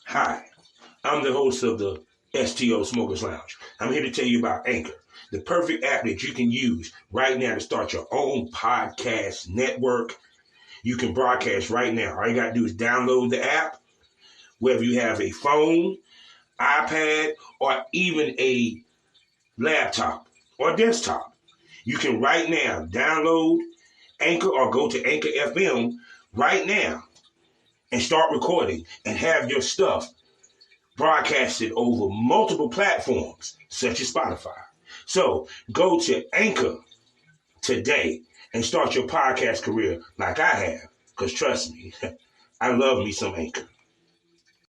Hi, I'm the host of the STO Smokers Lounge. I'm here to tell you about Anchor, the perfect app that you can use right now to start your own podcast network. You can broadcast right now. All you got to do is download the app, whether you have a phone, iPad, or even a laptop or desktop. You can right now download Anchor or go to Anchor FM right now and start recording and have your stuff broadcasted over multiple platforms such as Spotify. So go to Anchor today and start your podcast career like I have. Because trust me, I love me some Anchor.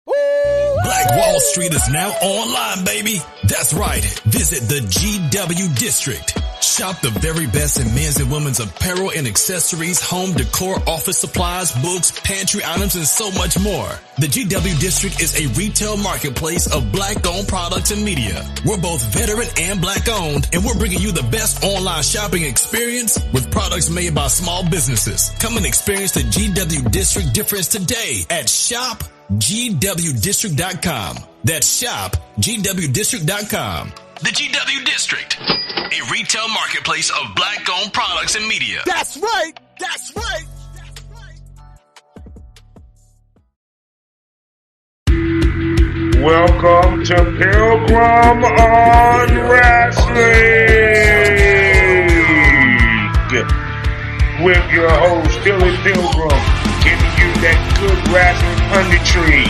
Black Wall Street is now online, baby. That's right. Visit the GW District. Shop the very best in men's and women's apparel and accessories, home decor, office supplies, books, pantry items, and so much more. The GW District is a retail marketplace of black-owned products and media. We're both veteran and black-owned, and we're bringing you the best online shopping experience with products made by small businesses. Come and experience the GW District difference today at shopgwdistrict.com. That's shopgwdistrict.com. The GW District, a retail marketplace of black-owned products and media. That's right. That's right. Welcome to Pilgrim on Wrestling with your host, Billy Pilgrim, giving you that good wrestling punditry,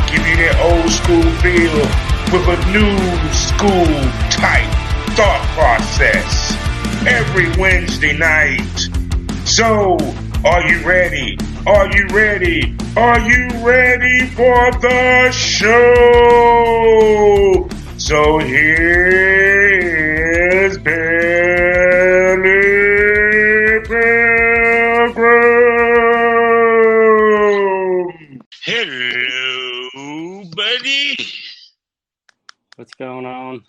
giving you that old school feel with a new school type thought process every Wednesday night. So, are you ready? Are you ready? Are you ready for the show? So here's Billy Pilgrim. Hello, buddy. What's going on?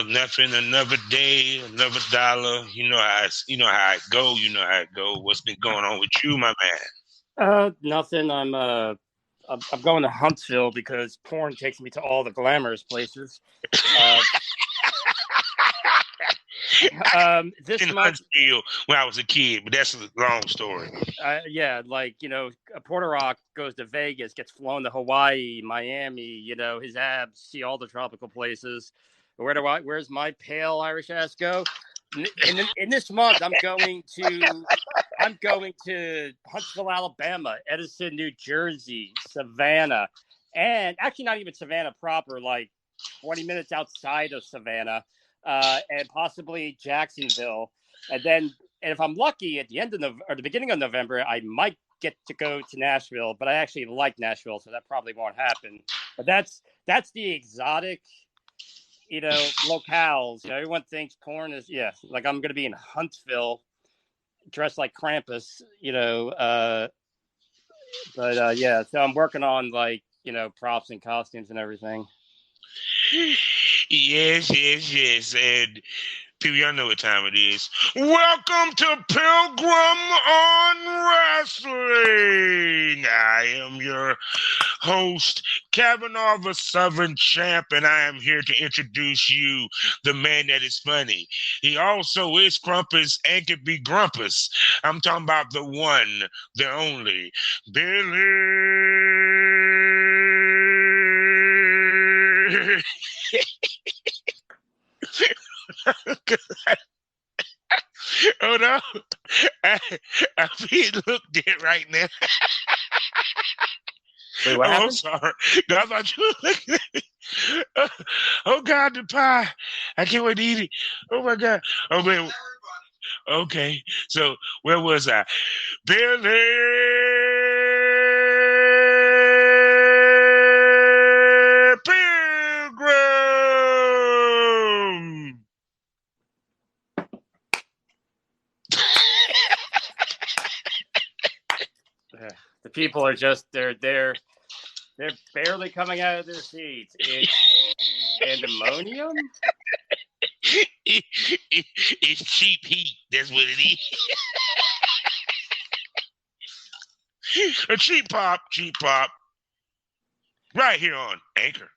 Nothing. Another day, another dollar. You know how it go. What's been going on with you, my man? Nothing. I'm going to Huntsville because porn takes me to all the glamorous places. This in month, Huntsville when I was a kid, but that's a long story. yeah, Puerto Rock goes to Vegas, gets flown to Hawaii, Miami. His abs, see all the tropical places. Where's my pale Irish ass go? In this month, I'm going to Huntsville, Alabama, Edison, New Jersey, Savannah, and actually not even Savannah proper, like 20 minutes outside of Savannah, and possibly Jacksonville. And if I'm lucky, at the end of the beginning of November, I might get to go to Nashville. But I actually like Nashville, so that probably won't happen. But that's the exotic, locales. Everyone thinks porn is like I'm going to be in Huntsville, dressed like Krampus. So I'm working on props and costumes and everything. Yes. And people, y'all know what time it is. Welcome to Pilgrim on Wrestling. I am your host, Kavanaugh, the Southern Champ, and I am here to introduce you the man that is funny. He also is Grumpus and can be Grumpus. I'm talking about the one, the only, Billy. Oh no, I'm being looked at right now. Wait, what happened? I'm sorry. No, I thought you were looking at me. Oh God, the pie. I can't wait to eat it. Oh my God. Oh man. Okay. So where was I? Billy Pilgrim. The people are just they're barely coming out of their seats. It's pandemonium. It's cheap heat. That's what it is. A cheap pop. Right here on Anchor.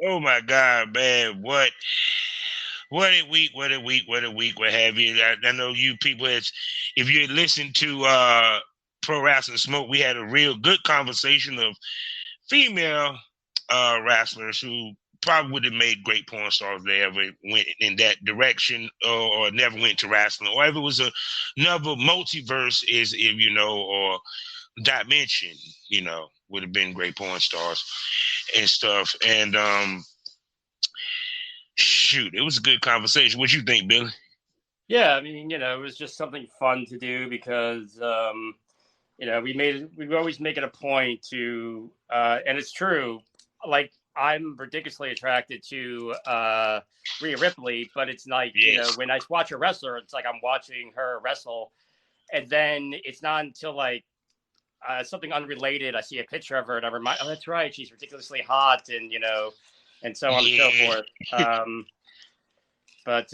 Oh my God, man! What a week! What a week! What a week! What have you? I know you people. If you had listened to Pro Wrestling Smoke, we had a real good conversation of female wrestlers who probably would have made great porn stars if they ever went in that direction, or never went to wrestling, or if it was another multiverse, is if or dimension, would have been great porn stars and stuff. And shoot, it was a good conversation. What you think, Billy? Yeah, I mean, it was just something fun to do because we always make it a point to and it's true, like I'm ridiculously attracted to Rhea Ripley, but it's like, Yes. when I watch a wrestler, it's like I'm watching her wrestle, and then it's not until like something unrelated, I see a picture of her and I remind, oh, that's right, she's ridiculously hot, and and so on and so forth. But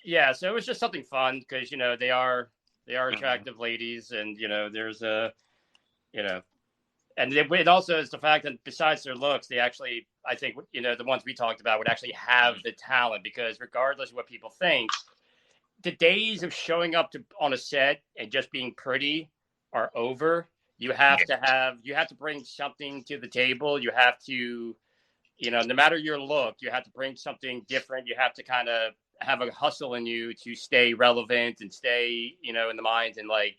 yeah, so it was just something fun because they are attractive ladies, and there's and it also is the fact that besides their looks, they actually, I think, the ones we talked about would actually have the talent, because regardless of what people think, the days of showing up on a set and just being pretty are over. You have to bring something to the table. You have to, no matter your look, you have to bring something different. You have to kind of have a hustle in you to stay relevant and stay, in the minds, and like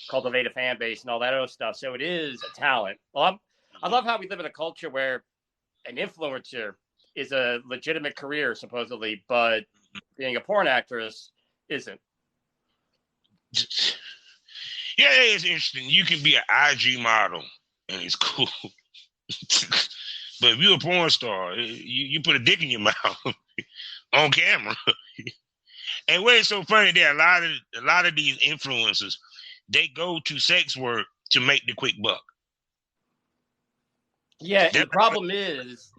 cultivate a fan base and all that other stuff. So it is a talent. Well, I love how we live in a culture where an influencer is a legitimate career, supposedly, but being a porn actress isn't. Yeah, it's interesting. You can be an IG model and it's cool. But if you're a porn star, you put a dick in your mouth on camera. And what is so funny, there a lot of these influencers, they go to sex work to make the quick buck. Yeah, and the problem is,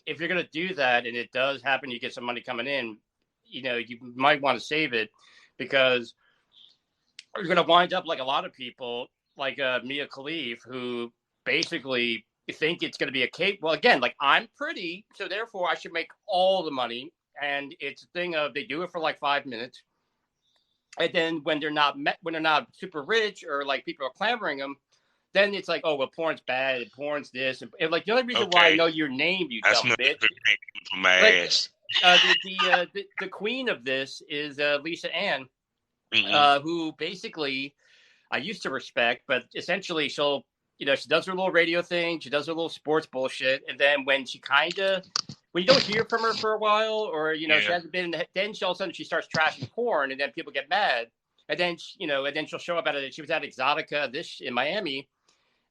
if you're gonna do that, and it does happen, you get some money coming in, you might want to save it, because you're gonna wind up like a lot of people, like Mia Khalifa, who basically think it's going to be a cake. Well, again, like, I'm pretty, so therefore I should make all the money. And it's a thing of, they do it for like 5 minutes, and then when they're not super rich, or like people are clamoring them, then it's like, oh well, porn's bad, and porn's this, and like the only reason why I know your name, you dumb bitch, from my ass. The queen of this is Lisa Ann, who basically I used to respect, but essentially she'll, she does her little radio thing, she does her little sports bullshit, and then when you don't hear from her for a while, or she hasn't been, then all of a sudden she starts trashing porn, and then people get mad, and then and then she'll show up at it. She was at Exotica in Miami,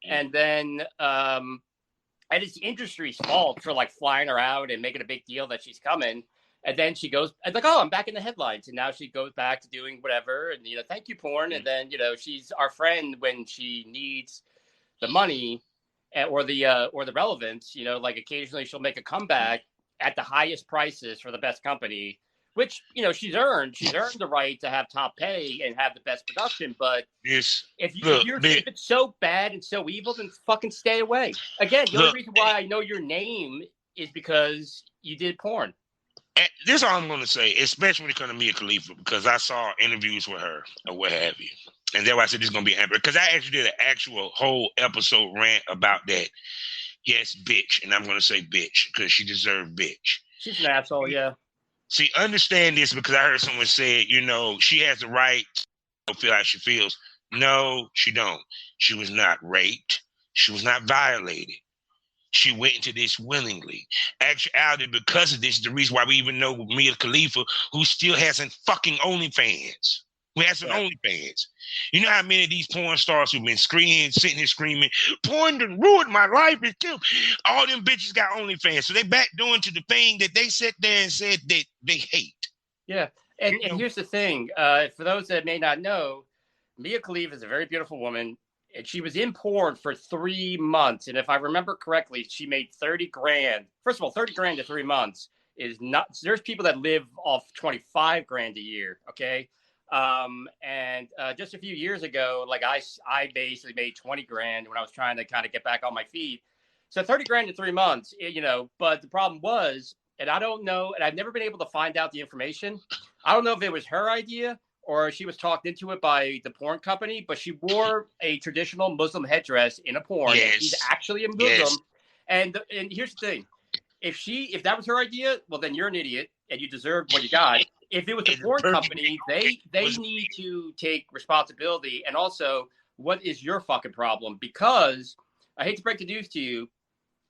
and then and it's the industry's fault for like flying her out and making a big deal that she's coming. And then she goes, and like, oh, I'm back in the headlines. And now she goes back to doing whatever. And, thank you, porn. And then, she's our friend when she needs the money or the relevance. Like occasionally she'll make a comeback at the highest prices for the best company, which, she's earned the right to have top pay and have the best production. But if it's so bad and so evil, then fucking stay away. Again, the only reason why I know your name is because you did porn. And this is all I'm going to say, especially when it comes to Mia Khalifa, because I saw interviews with her or what have you. And that's why I said this is going to be Amber, because I actually did an actual whole episode rant about that. Yes, bitch. And I'm going to say bitch because she deserved bitch. She's an asshole, yeah. See, understand this, because I heard someone say, she has the right to feel how she feels. No, she don't. She was not raped. She was not violated. She went into this willingly. Actuality, because of this, is the reason why we even know Mia Khalifa, who still has a fucking OnlyFans. Who has an OnlyFans. You know how many of these porn stars who've been sitting here screaming, porn done ruined my life. All them bitches got OnlyFans. So they back doing to the thing that they sat there and said that they hate. Yeah. And here's the thing. For those that may not know, Mia Khalifa is a very beautiful woman. And she was in porn for 3 months. And if I remember correctly, she made $30,000. First of all, $30,000 to 3 months is not, there's people that live off $25,000 a year. Okay. And just a few years ago, like I basically made 20 grand when I was trying to kind of get back on my feet. So 30 grand in 3 months, but the problem was, and I don't know, and I've never been able to find out the information. I don't know if it was her idea or she was talked into it by the porn company, but she wore a traditional Muslim headdress in a porn. Yes. She's actually a Muslim. Yes. And here's the thing. If that was her idea, well, then you're an idiot and you deserve what you got. If it was a porn company, they need to take responsibility. And also, what is your fucking problem? Because I hate to break the news to you,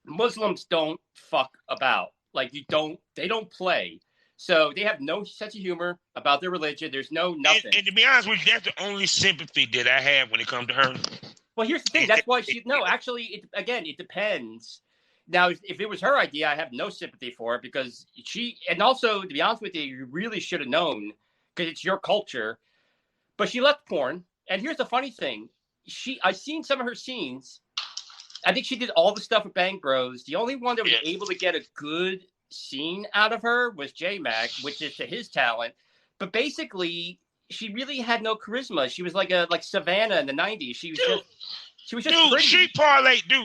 Muslims don't fuck about. Like they don't play. So they have no sense of humor about their religion. There's no nothing. And to be honest with you, that's the only sympathy that I have when it comes to her. Well, here's the thing. That's why actually, it depends. Now, if it was her idea, I have no sympathy for it because and also, to be honest with you, you really should have known because it's your culture. But she left porn. And here's the funny thing. I've seen some of her scenes. I think she did all the stuff with Bang Bros. The only one that was able to get a good scene out of her was J-Mac, which is to his talent. But basically, she really had no charisma. She was like Savannah in the 90s. She was just pretty.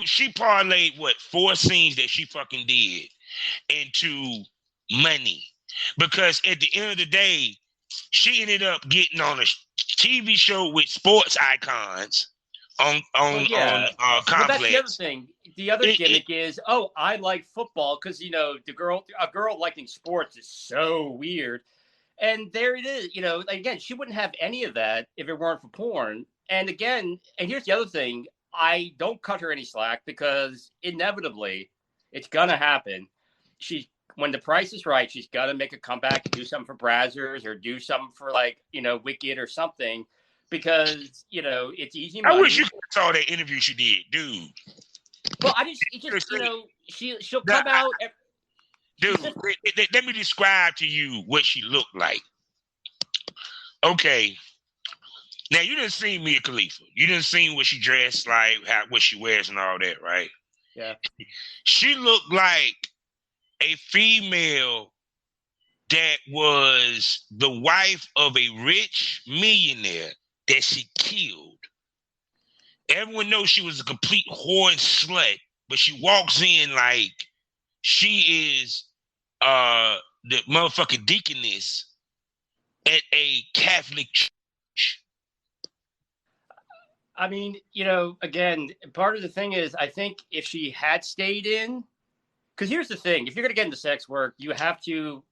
She parlayed what 4 scenes that she fucking did into money. Because at the end of the day, she ended up getting on a TV show with sports icons on Complex. But that's the other thing. The other gimmick is, I like football because a girl liking sports is so weird. And there it is. Again, she wouldn't have any of that if it weren't for porn. And again, here's the other thing. I don't cut her any slack because inevitably it's gonna happen. When the price is right, she's gonna make a comeback and do something for Brazzers or do something for Wicked or something. Because it's easy money. I wish you saw that interview she did, dude. Well, she'll come out. Dude, let me describe to you what she looked like. Okay. Now, you didn't see Mia Khalifa. You didn't see what she dressed like, what she wears and all that, right? Yeah. She looked like a female that was the wife of a rich millionaire that she killed. Everyone knows she was a complete whore and slut, but she walks in like she is the motherfucking deaconess at a Catholic church. I mean, again, part of the thing is, I think if she had stayed in, because here's the thing, if you're going to get into sex work, you have to,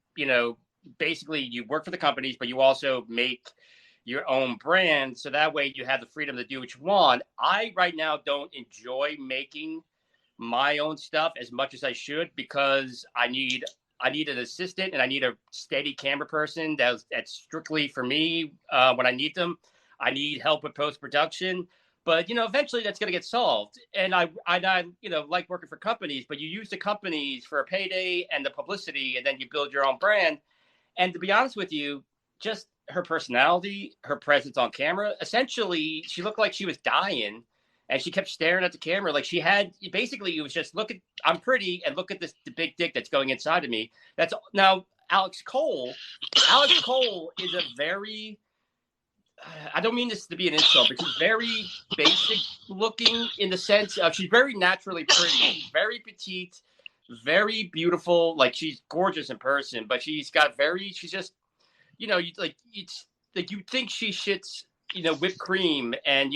basically you work for the companies, but you also make your own brand. So that way you have the freedom to do what you want. I right now don't enjoy making my own stuff as much as I should because I need an assistant and I need a steady camera person that's strictly for me when I need them. I need help with post-production, but eventually that's going to get solved. And I like working for companies, but you use the companies for a payday and the publicity, and then you build your own brand. And to be honest with you, just her personality, her presence on camera, essentially she looked like she was dying and she kept staring at the camera. Like it was just, I'm pretty and look at the big dick that's going inside of me. Now Alex Cole is a very, I don't mean this to be an insult, but she's very basic looking in the sense of she's very naturally pretty. She's very petite, very beautiful. Like she's gorgeous in person, but she's just, it's like you think she shits, whipped cream and,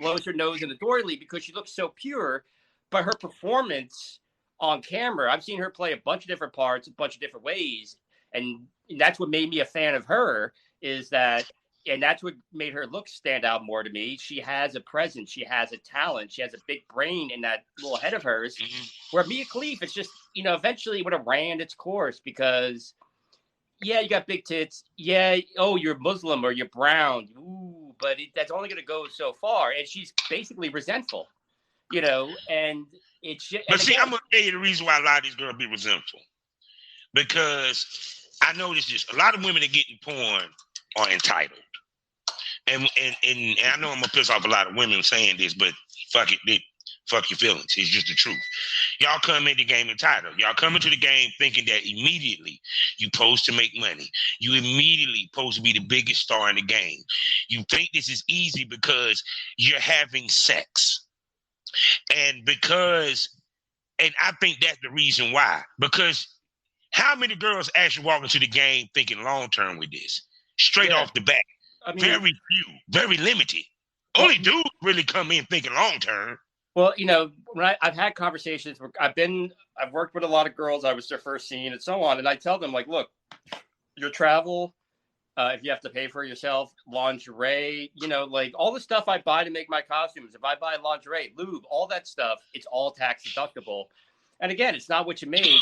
blows her nose in the doily because she looks so pure, but her performance on camera, I've seen her play a bunch of different parts, a bunch of different ways. And that's what made me a fan of her and that's what made her look stand out more to me. She has a presence. She has a talent. She has a big brain in that little head of hers. Mm-hmm. Where Mia Khalifa, it's just, eventually it would have ran its course because, yeah, you got big tits. Yeah, you're Muslim or you're brown. Ooh, but that's only going to go so far. And she's basically resentful, and it's just. But I'm going to tell you the reason why a lot of these girls be resentful. Because I noticed this. A lot of women that get in porn are entitled. And I know I'm going to piss off a lot of women saying this, but fuck it. Fuck your feelings. It's just the truth. Y'all come in the game entitled. Y'all come into the game thinking that immediately you're supposed to make money. You immediately supposed to be the biggest star in the game. You think this is easy because you're having sex. And I think that's the reason why. Because how many girls actually walk into the game thinking long term with this? Straight off the bat. I mean, very few, very limited. Only dudes really come in thinking long term. Well, when I've had conversations where I've worked with a lot of girls. I was their first scene and so on. And I tell them, like, look, your travel, if you have to pay for it yourself, lingerie, like all the stuff I buy to make my costumes, if I buy lingerie, lube, all that stuff, it's all tax deductible. And again, it's not what you make,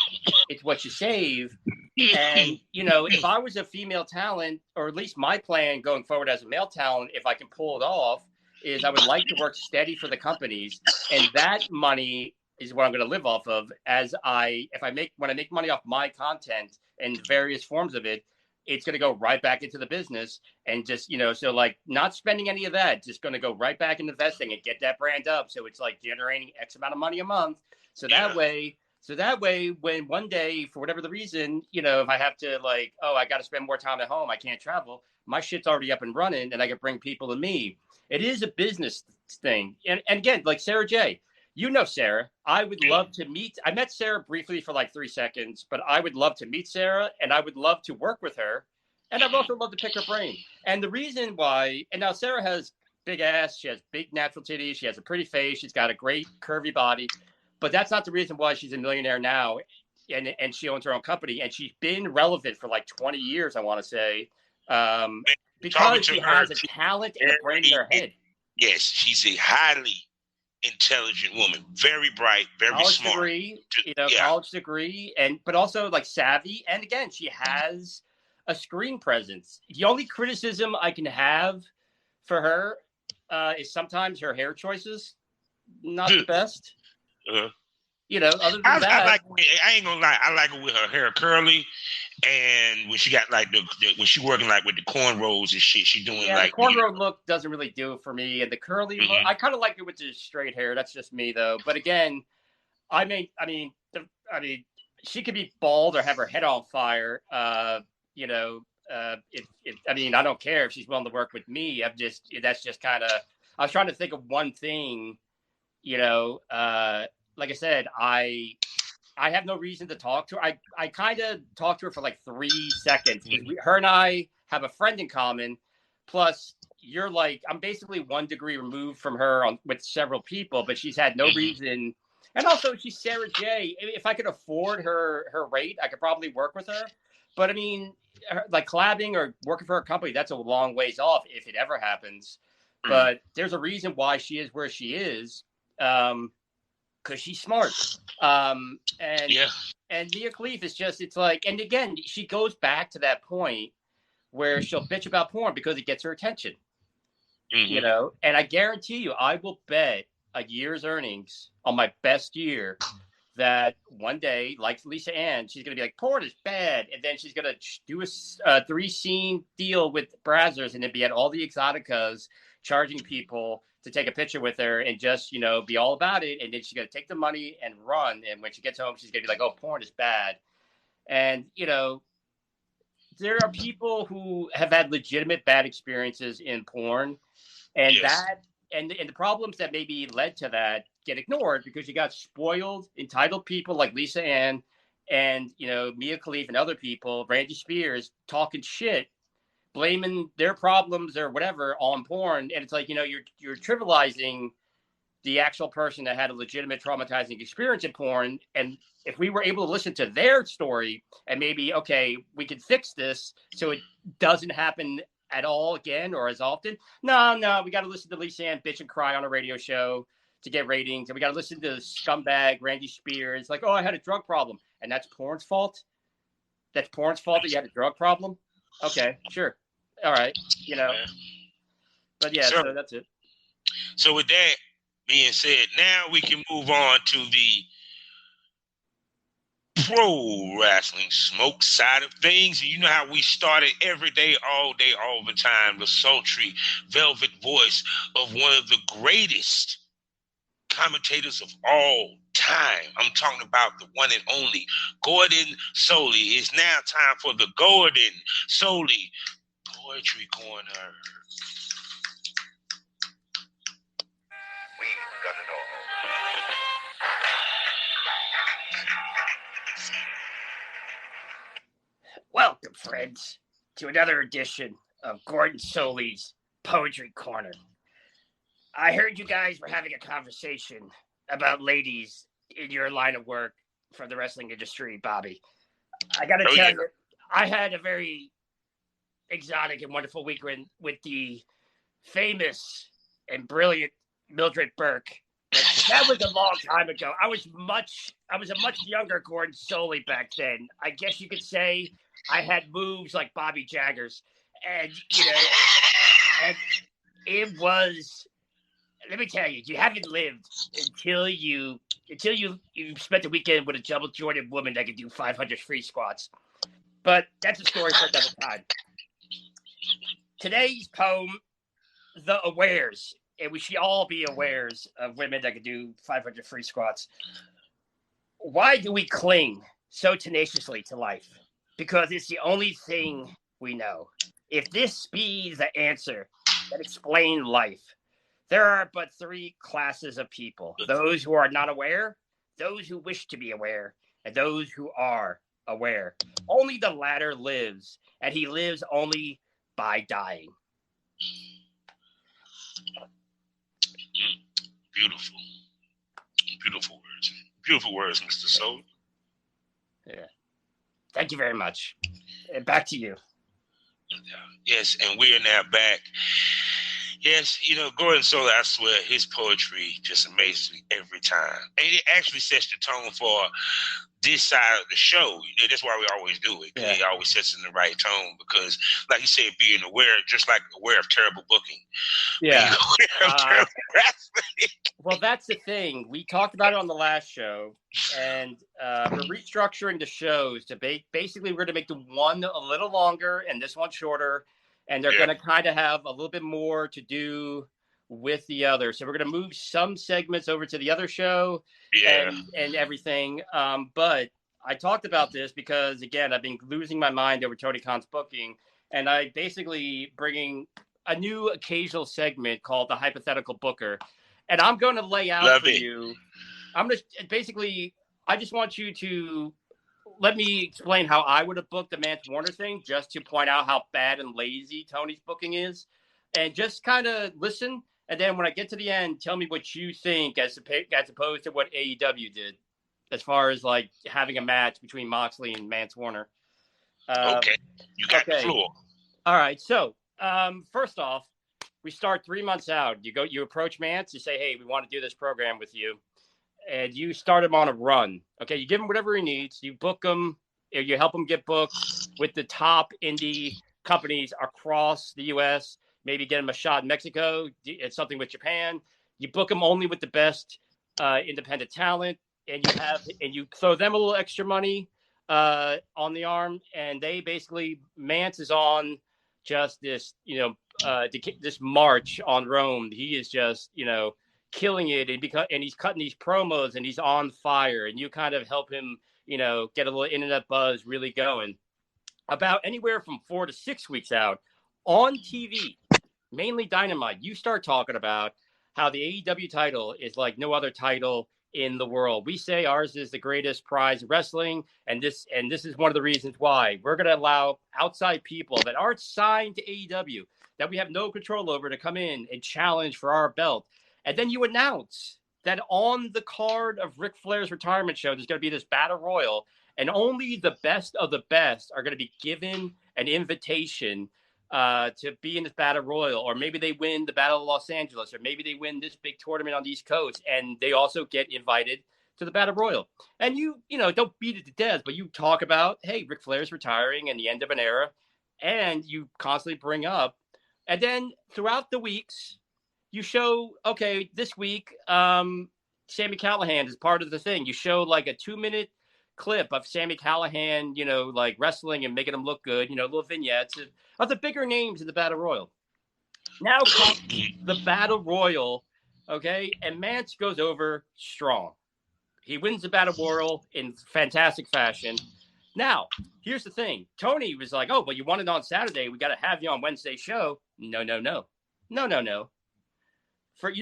it's what you save. And, if I was a female talent, or at least my plan going forward as a male talent, if I can pull it off, is I would like to work steady for the companies. And that money is what I'm going to live off of when I make money off my content and various forms of it, it's going to go right back into the business and just, so like not spending any of that, just going to go right back into investing and get that brand up. So it's like generating X amount of money a month. So that way, when one day, for whatever the reason, if I have to I got to spend more time at home, I can't travel, my shit's already up and running and I can bring people to me. It is a business thing. And again, like Sarah J., Sarah, I would love to meet. I met Sarah briefly for like 3 seconds, but I would love to meet Sarah and I would love to work with her. And I'd also love to pick her brain. And the reason why, and now Sarah has big ass, she has big natural titties, she has a pretty face, she's got a great curvy body, but that's not the reason why she's a millionaire now. And she owns her own company and she's been relevant for like 20 years, I want to say. Because she has a talent and a brain in her head. Yes, she's a highly intelligent woman, very bright, very college smart. College degree, but also like savvy. And again, she has a screen presence. The only criticism I can have for her is sometimes her hair choices, not the best. Other than that, I ain't gonna lie, I like her with her hair curly, and when she got when she working like with the cornrows and shit, she doing the cornrow look doesn't really do it for me, and the curly look, I kind of like it with the straight hair. That's just me though. But again, I mean, she could be bald or have her head on fire. I don't care if she's willing to work with me. That's just kind of. I was trying to think of one thing, like I said, I have no reason to talk to her. I kind of talked to her for like 3 seconds. Her and I have a friend in common. Plus, I'm basically 1 degree removed from her with several people, but she's had no reason. And also, she's Sarah J. If I could afford her rate, I could probably work with her. But I mean, like collabing or working for a company, that's a long ways off if it ever happens. But there's a reason why she is where she is. Because she's smart. And Mia Khalifa is just, it's like, and again, she goes back to that point where she'll bitch about porn because it gets her attention. And I guarantee you, I will bet a year's earnings on my best year that one day, like Lisa Ann, she's going to be like, porn is bad. And then she's going to do a 3-scene deal with Brazzers and then be at all the Exoticas charging people to take a picture with her and just, be all about it. And then she's going to take the money and run. And when she gets home, she's going to be like, oh, porn is bad. And, there are people who have had legitimate bad experiences in porn. And and the problems that maybe led to that get ignored because you got spoiled, entitled people like Lisa Ann and, Mia Khalifa and other people, Randy Spears, talking shit, blaming their problems or whatever on porn. And it's like, you're trivializing the actual person that had a legitimate traumatizing experience in porn. And if we were able to listen to their story and maybe, okay, we can fix this so it doesn't happen at all again or as often. No, we got to listen to Lisa Ann bitch and cry on a radio show to get ratings. And we got to listen to scumbag Randy Spears. Like, oh, I had a drug problem. And that's porn's fault? That's porn's fault that you had a drug problem? Okay, sure. All right, But yeah, so that's it. So with that being said, now we can move on to the pro wrestling smoke side of things. And you know how we started every day, all the time, the sultry velvet voice of one of the greatest commentators of all time. I'm talking about the one and only Gordon Soley. It's now time for the Gordon Soley Poetry Corner. We've got it all. Welcome, friends, to another edition of Gordon Soley's Poetry Corner. I heard you guys were having a conversation about ladies in your line of work for the wrestling industry, Bobby. I got to tell you, I had a very exotic and wonderful weekend with the famous and brilliant Mildred Burke. But that was a long time ago. I was a much younger Gordon Soley back then. I guess you could say I had moves like Bobby Jagger's, and and it was. Let me tell you, you haven't lived until you spent the weekend with a double jointed woman that could do 500 free squats. But that's a story for another time. Today's poem, The Awares, and we should all be awares of women that could do 500 free squats. Why do we cling so tenaciously to life? Because it's the only thing we know. If this be the answer that explains life, there are but three classes of people: those who are not aware, those who wish to be aware, and those who are aware. Only the latter lives, and he lives only by dying. Beautiful. Beautiful words. Beautiful words, Mr. Soul. Yeah. Thank you very much. Back to you. Yes, and we are now back. Yes, Gordon Soley, I swear, his poetry just amazes me every time. And it actually sets the tone for this side of the show. That's why we always do it. Yeah. It always sets in the right tone because, like you said, being aware, just like aware of terrible booking. Yeah. Aware of terrible wrestling. Well, that's the thing. We talked about it on the last show, and we're restructuring the shows to basically we're going to make the one a little longer and this one shorter. And they're going to kind of have a little bit more to do with the other. So we're going to move some segments over to the other show and everything. But I talked about this because, again, I've been losing my mind over Tony Khan's booking. And I basically bringing a new occasional segment called the Hypothetical Booker. And I'm going to lay out for you. I'm going to basically, I just want you to let me explain how I would have booked the Mance Warner thing, just to point out how bad and lazy Tony's booking is. And just kind of listen. And then when I get to the end, tell me what you think as opposed to what AEW did as far as like having a match between Moxley and Mance Warner. Okay. You got the floor. All right. So first off, we start 3 months out. You approach Mance, you say, hey, we want to do this program with you. And you start him on a run. Okay, you give him whatever he needs. You book him. You help him get booked with the top indie companies across the U.S. Maybe get him a shot in Mexico. It's something with Japan. You book him only with the best independent talent, and you throw them a little extra money on the arm, and they basically Mance is on just this this march on Rome. He is just killing it, and he's cutting these promos, and he's on fire, and you kind of help him, get a little internet buzz really going. About anywhere from 4 to 6 weeks out on TV, mainly Dynamite, you start talking about how the AEW title is like no other title in the world. We say ours is the greatest prize in wrestling, and this is one of the reasons why we're going to allow outside people that aren't signed to AEW, that we have no control over, to come in and challenge for our belt. And then you announce that on the card of Ric Flair's retirement show, there's going to be this battle royal, and only the best of the best are going to be given an invitation to be in this battle royal, or maybe they win the Battle of Los Angeles, or maybe they win this big tournament on the East Coast, and they also get invited to the battle royal. And you don't beat it to death, but you talk about, hey, Ric Flair's retiring and the end of an era, and you constantly bring up, and then throughout the weeks, you show, okay, this week, Sami Callihan is part of the thing. You show like a 2-minute clip of Sami Callihan, like wrestling and making him look good, little vignettes of the bigger names in the Battle Royal. Now comes the Battle Royal Okay, and Mance goes over strong. He wins the Battle Royal in fantastic fashion. Now, here's the thing. Tony was like, oh, but you won it on Saturday. We got to have you on Wednesday's show. No. You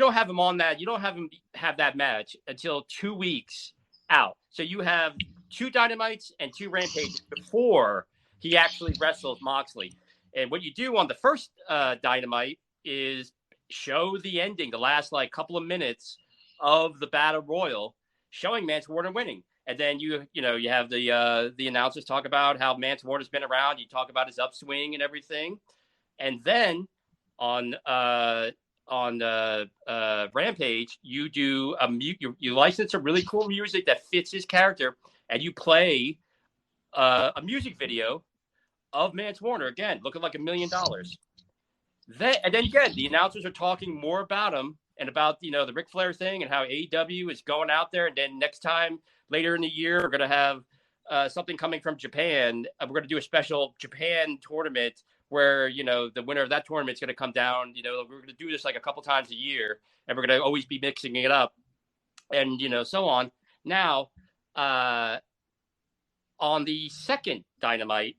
don't have him on that. You don't have him have that match until 2 weeks out. So you have 2 Dynamites and 2 Rampages before he actually wrestles Moxley. And what you do on the first Dynamite is show the ending, the last like couple of minutes of the Battle Royal, showing Mance Warner winning. And then you have the announcers talk about how Mance Warner's been around. You talk about his upswing and everything. And then on Rampage, you do you license a really cool music that fits his character, and you play a music video of Mance Warner again, looking like $1 million. Then again, the announcers are talking more about him and about the Ric Flair thing and how AEW is going out there. And then next time later in the year, we're going to have something coming from Japan. We're going to do a special Japan tournament where the winner of that tournament is going to come down. We're going to do this like a couple times a year, and we're going to always be mixing it up, and so on. Now, on the second Dynamite,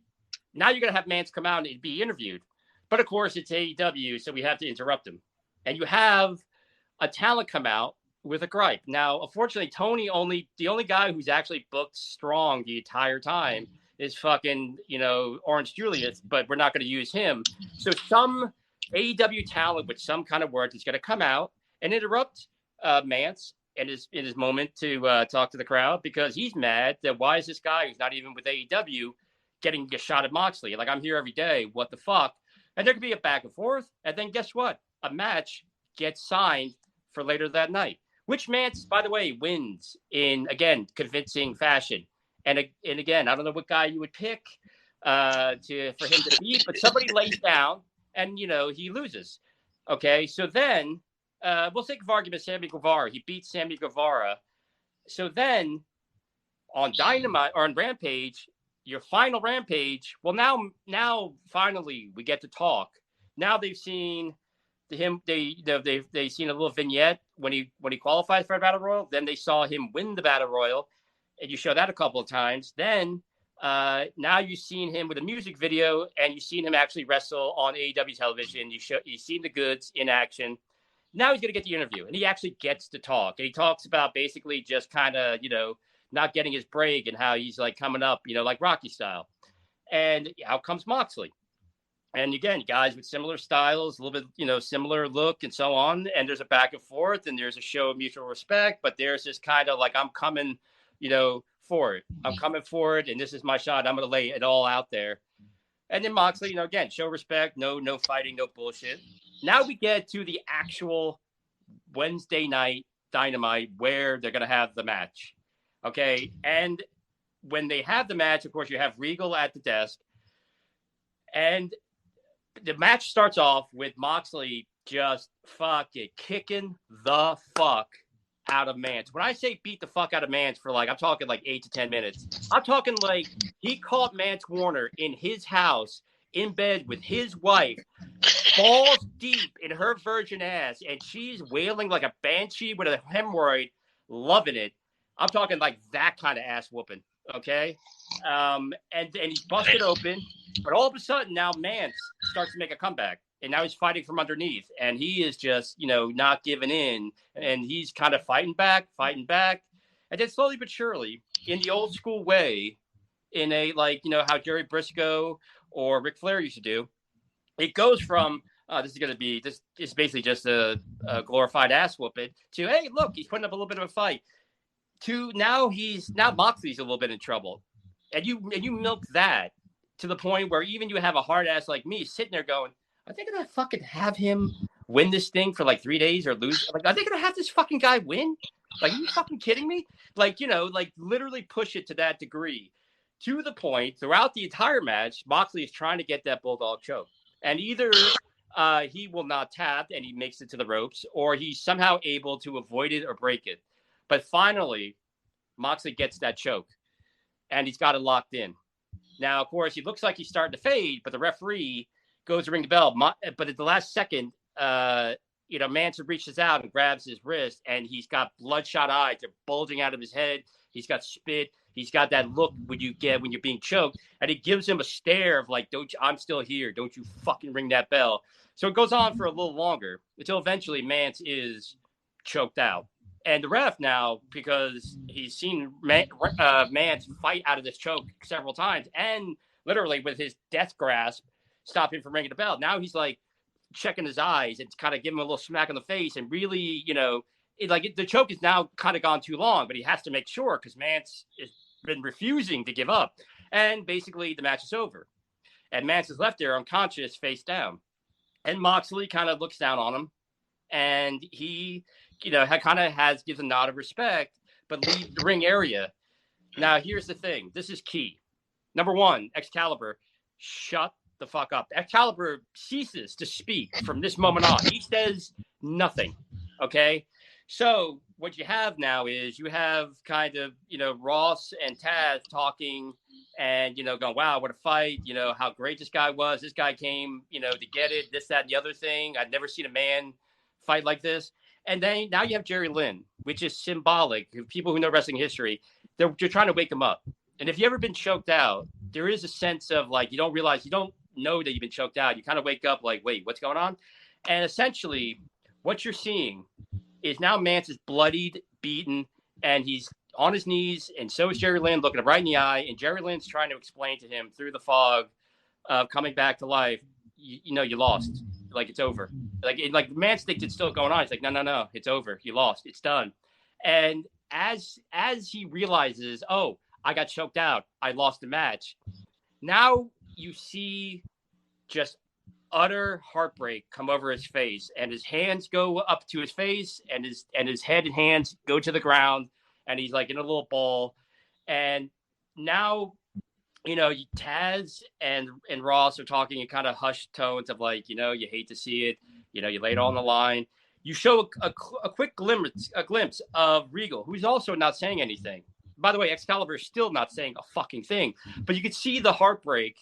now you're going to have Mance come out and be interviewed. But of course, it's AEW, so we have to interrupt him. And you have a talent come out with a gripe. Now, unfortunately, the only guy who's actually booked strong the entire time is fucking, Orange Julius, but we're not going to use him. So some AEW talent with some kind of words is going to come out and interrupt Mance in his moment to talk to the crowd, because he's mad that why is this guy who's not even with AEW getting a shot at Moxley? Like, I'm here every day. What the fuck? And there could be a back and forth. And then guess what? A match gets signed for later that night, which Mance, by the way, wins in, again, convincing fashion. And again, I don't know what guy you would pick for him to beat, but somebody lays down and, he loses. Okay, so then we'll take for argument Sammy Guevara. He beats Sammy Guevara. So then on Dynamite or on Rampage, your final Rampage, well, now finally we get to talk. Now they've seen him. They've seen a little vignette when he qualified for a Battle Royal. Then they saw him win the Battle Royal, and you show that a couple of times. Then now you've seen him with a music video, and you've seen him actually wrestle on AEW television. You've seen the goods in action. Now he's going to get the interview, and he actually gets to talk. And he talks about basically just kind of not getting his break and how he's like coming up, like Rocky style. And out comes Moxley. And again, guys with similar styles, a little bit, similar look and so on. And there's a back and forth, and there's a show of mutual respect, but there's this kind of like, I'm coming, for it. I'm coming for it. And this is my shot. I'm going to lay it all out there. And then Moxley, again, show respect, no fighting, no bullshit. Now we get to the actual Wednesday night Dynamite where they're going to have the match. Okay, and when they have the match, of course, you have Regal at the desk. And the match starts off with Moxley just fucking kicking the fuck out of Mance. When I say beat the fuck out of Mance for I'm talking like 8 to 10 minutes. I'm talking like he caught Mance Warner in his house, in bed with his wife, balls deep in her virgin ass, and she's wailing like a banshee with a hemorrhoid, loving it. I'm talking like that kind of ass whooping, okay? And he's busted open, but all of a sudden now Mance starts to make a comeback, and now he's fighting from underneath, and he is just, not giving in, and he's kind of fighting back, and then slowly but surely, in the old school way, in a how Jerry Briscoe or Ric Flair used to do, it goes from this is basically just a glorified ass whooping to, hey, look, he's putting up a little bit of a fight. To now Moxley's a little bit in trouble, and you milk that to the point where even you have a hard ass like me sitting there going, are they gonna fucking have him win this thing for like 3 days or lose? Like, are they gonna have this fucking guy win? Like, are you fucking kidding me? Like, literally push it to that degree, to the point throughout the entire match, Moxley is trying to get that bulldog choke, and either he will not tap and he makes it to the ropes, or he's somehow able to avoid it or break it. But finally, Moxley gets that choke, and he's got it locked in. Now, of course, he looks like he's starting to fade, but the referee goes to ring the bell. But at the last second, Manson reaches out and grabs his wrist, and he's got bloodshot eyes. They're bulging out of his head. He's got spit. He's got that look when you get when you're being choked, and he gives him a stare of like, I'm still here. Don't you fucking ring that bell." So it goes on for a little longer until eventually Mance is choked out. And the ref now, because he's seen Mance fight out of this choke several times, and literally with his death grasp, stop him from ringing the bell. Now he's like checking his eyes and kind of giving him a little smack on the face, and really, the choke is now kind of gone too long, but he has to make sure because Mance has been refusing to give up. And basically, the match is over, and Mance is left there unconscious, face down. And Moxley kind of looks down on him, and he, gives a nod of respect, but leaves the ring area. Now, here's the thing. This is key. Number one, Excalibur, shut the fuck up. Excalibur ceases to speak from this moment on. He says nothing. Okay? So what you have now is you have kind of, Ross and Taz talking and, going, wow, what a fight, how great this guy was. This guy came, to get it, this, that, and the other thing. I'd never seen a man fight like this. And then now you have Jerry Lynn, which is symbolic. People who know wrestling history, they're trying to wake him up. And if you've ever been choked out, there is a sense of like, you don't know that you've been choked out. You kind of wake up like, wait, what's going on? And essentially what you're seeing is now Mance is bloodied, beaten, and he's on his knees, and so is Jerry Lynn, looking him right in the eye, and Jerry Lynn's trying to explain to him through the fog of coming back to life, you lost. Like, it's over. Like Mance thinks it's still going on. It's like, no, it's over. You lost. It's done. And as he realizes, oh, I got choked out. I lost the match. Now you see just utter heartbreak come over his face, and his hands go up to his face, and his head and hands go to the ground, and he's like in a little ball. And now, Taz and Ross are talking in kind of hushed tones of like, you hate to see it, you laid it on the line. You show a quick glimpse of Regal, who's also not saying anything. By the way, Excalibur is still not saying a fucking thing, but you could see the heartbreak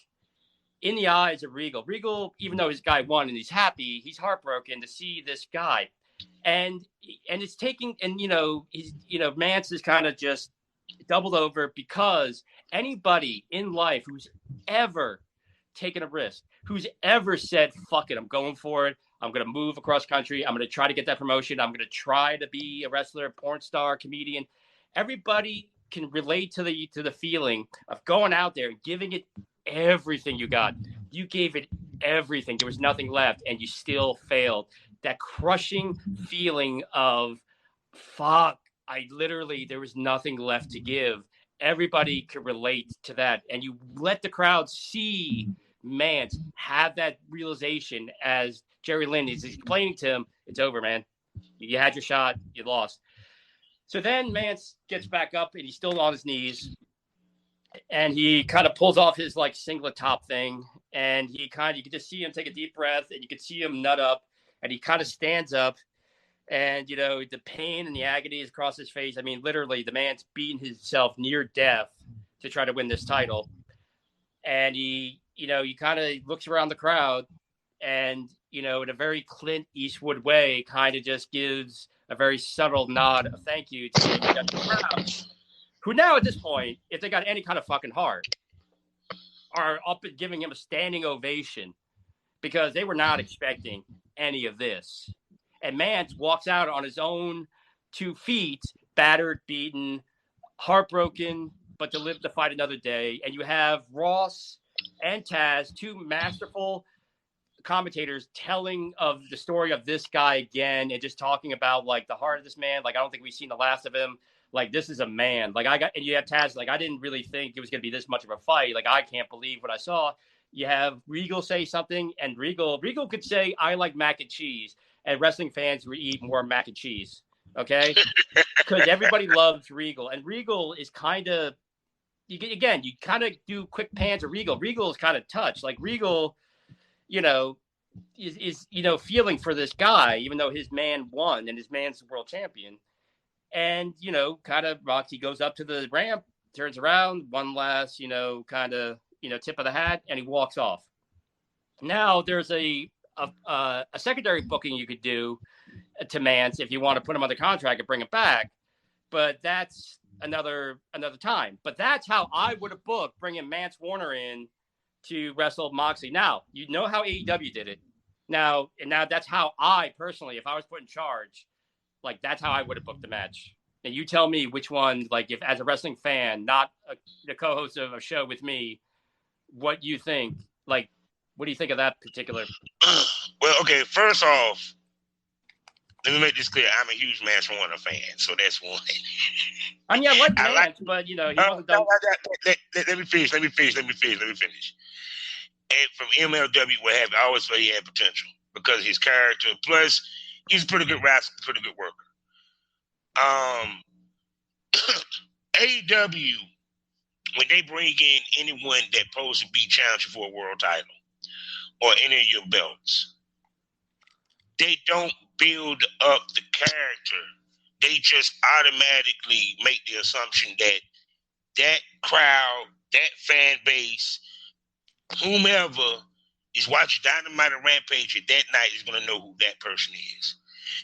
in the eyes of Regal. Regal, even though his guy won and he's happy, he's heartbroken to see this guy. And it's taking, and, Mance is kind of just doubled over, because anybody in life who's ever taken a risk, who's ever said, fuck it, I'm going for it. I'm going to move across country. I'm going to try to get that promotion. I'm going to try to be a wrestler, porn star, comedian. Everybody can relate to the feeling of going out there and giving it everything you got. You gave it everything. There was nothing left, and you still failed. That crushing feeling of, fuck, there was nothing left to give. Everybody can relate to that. And you let the crowd see Mance have that realization as Jerry Lynn is explaining to him, it's over, man. You had your shot. You lost. So then Mance gets back up, and he's still on his knees. And he kind of pulls off his like singlet top thing. And you can just see him take a deep breath, and you can see him nut up. And he kind of stands up. And, the pain and the agony is across his face. I mean, literally, the man's beating himself near death to try to win this title. And he kind of looks around the crowd and, in a very Clint Eastwood way, kind of just gives a very subtle nod of thank you to the crowd, who now at this point, if they got any kind of fucking heart, are up and giving him a standing ovation, because they were not expecting any of this. And Mance walks out on his own 2 feet, battered, beaten, heartbroken, but to live to fight another day. And you have Ross and Taz, 2 masterful commentators, telling of the story of this guy again, and just talking about like the heart of this man. Like, I don't think we've seen the last of him. Like, this is a man. Like, and you have Taz, like, I didn't really think it was going to be this much of a fight. Like, I can't believe what I saw. You have Regal say something, and Regal could say, I like mac and cheese. And wrestling fans would eat more mac and cheese, okay? Because everybody loves Regal. And Regal is kind of, you kind of do quick pans of Regal. Regal is kind of touched. Like, Regal, is feeling for this guy, even though his man won and his man's the world champion. And, kind of Roxy goes up to the ramp, turns around, one last, kind of, tip of the hat, and he walks off. Now there's a a secondary booking you could do to Mance if you want to put him under contract and bring him back. But that's another time. But that's how I would have booked bringing Mance Warner in to wrestle Moxley. Now, you know how AEW did it. Now that's how I personally, if I was put in charge, like that's how I would have booked the match. And you tell me which one, like if as a wrestling fan, not the co-host of a show with me, what you think. Like, what do you think of that particular? Well, okay, first off, let me make this clear. I'm a huge Mance Warner fan, so that's one. I mean, I like Mance, but he wasn't done. Let me finish. And from MLW, what have you, I always thought he had potential because of his character. Plus, he's a pretty good wrestler, pretty good worker. AEW, when they bring in anyone that's supposed to be challenging for a world title or any of your belts, they don't build up the character. They just automatically make the assumption that that crowd, that fan base, whomever is watching Dynamite or Rampage at that night is going to know who that person is,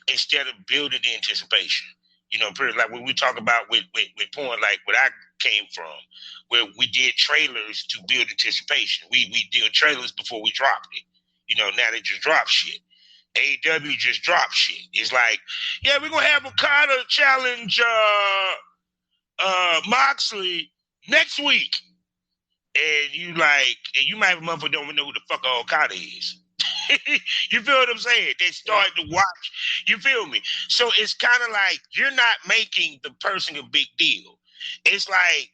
instead of building the anticipation. You know, pretty like when we talk about with porn, like what I came from, where we did trailers to build anticipation. We did trailers before we dropped it. You know, now they just drop shit. AEW just drop shit. It's like, yeah, we're gonna have Okada challenge Moxley next week. And you might have a motherfucker don't even know who the fuck Okada is. You feel what I'm saying? They started to watch. You feel me? So it's kind of like you're not making the person a big deal. It's like,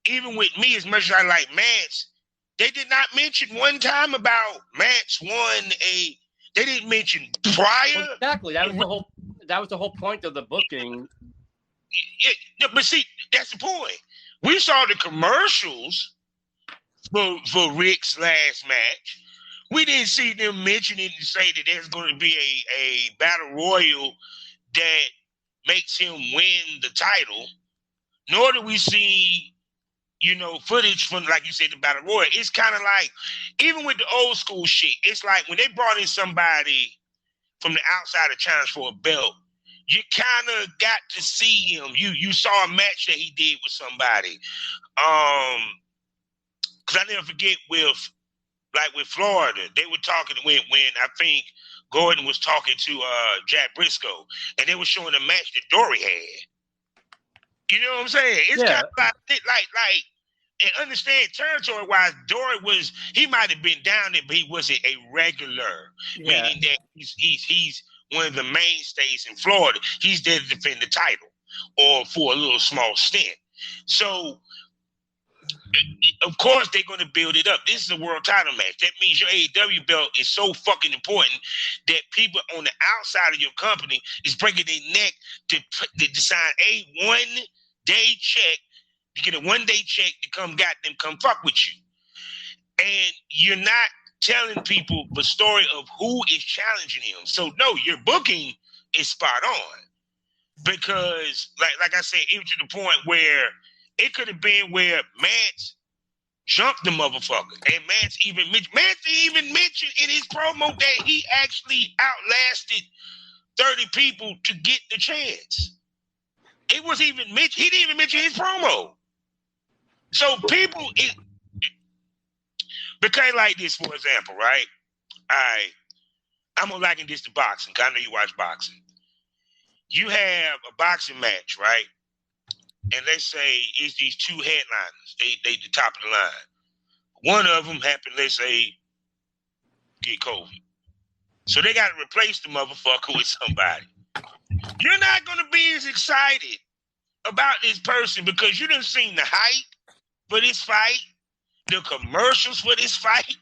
even with me, as much as I like Mance, they did not mention one time about Mance won a. They didn't mention prior. Well, exactly. That was the whole point of the booking. Yeah, but see, that's the point. We saw the commercials for Rick's last match. We didn't see them mention it and say that there's going to be a battle royal that makes him win the title. Nor do we see, footage from, like you said, the battle royal. It's kind of like, even with the old school shit, it's like when they brought in somebody from the outside to challenge for a belt, you kind of got to see him. You saw a match that he did with somebody. Because I never forget with Florida, they were talking when I think Gordon was talking to Jack Briscoe, and they were showing a match that Dory had. You know what I'm saying? It's kind of like, and understand territory-wise, Dory he might have been down there, but he wasn't a regular, meaning that he's one of the mainstays in Florida. He's there to defend the title or for a little small stint. So, of course, they're going to build it up. This is a world title match. That means your AEW belt is so fucking important that people on the outside of your company is breaking their neck to sign a one-day check, to get a one-day check to come fuck with you. And you're not telling people the story of who is challenging him. So, no, your booking is spot on. Because, like I said, even to the point where it could have been where Mance jumped the motherfucker. And Mance even mentioned in his promo that he actually outlasted 30 people to get the chance. It was even mentioned. He didn't even mention his promo. So people, became like this, for example, right? I'm gonna liken this to boxing, because I know you watch boxing. You have a boxing match, right? And let's say it's these two headliners. They the top of the line. One of them happened, let's say, get COVID. So they got to replace the motherfucker with somebody. You're not going to be as excited about this person because you done seen the hype for this fight, the commercials for this fight.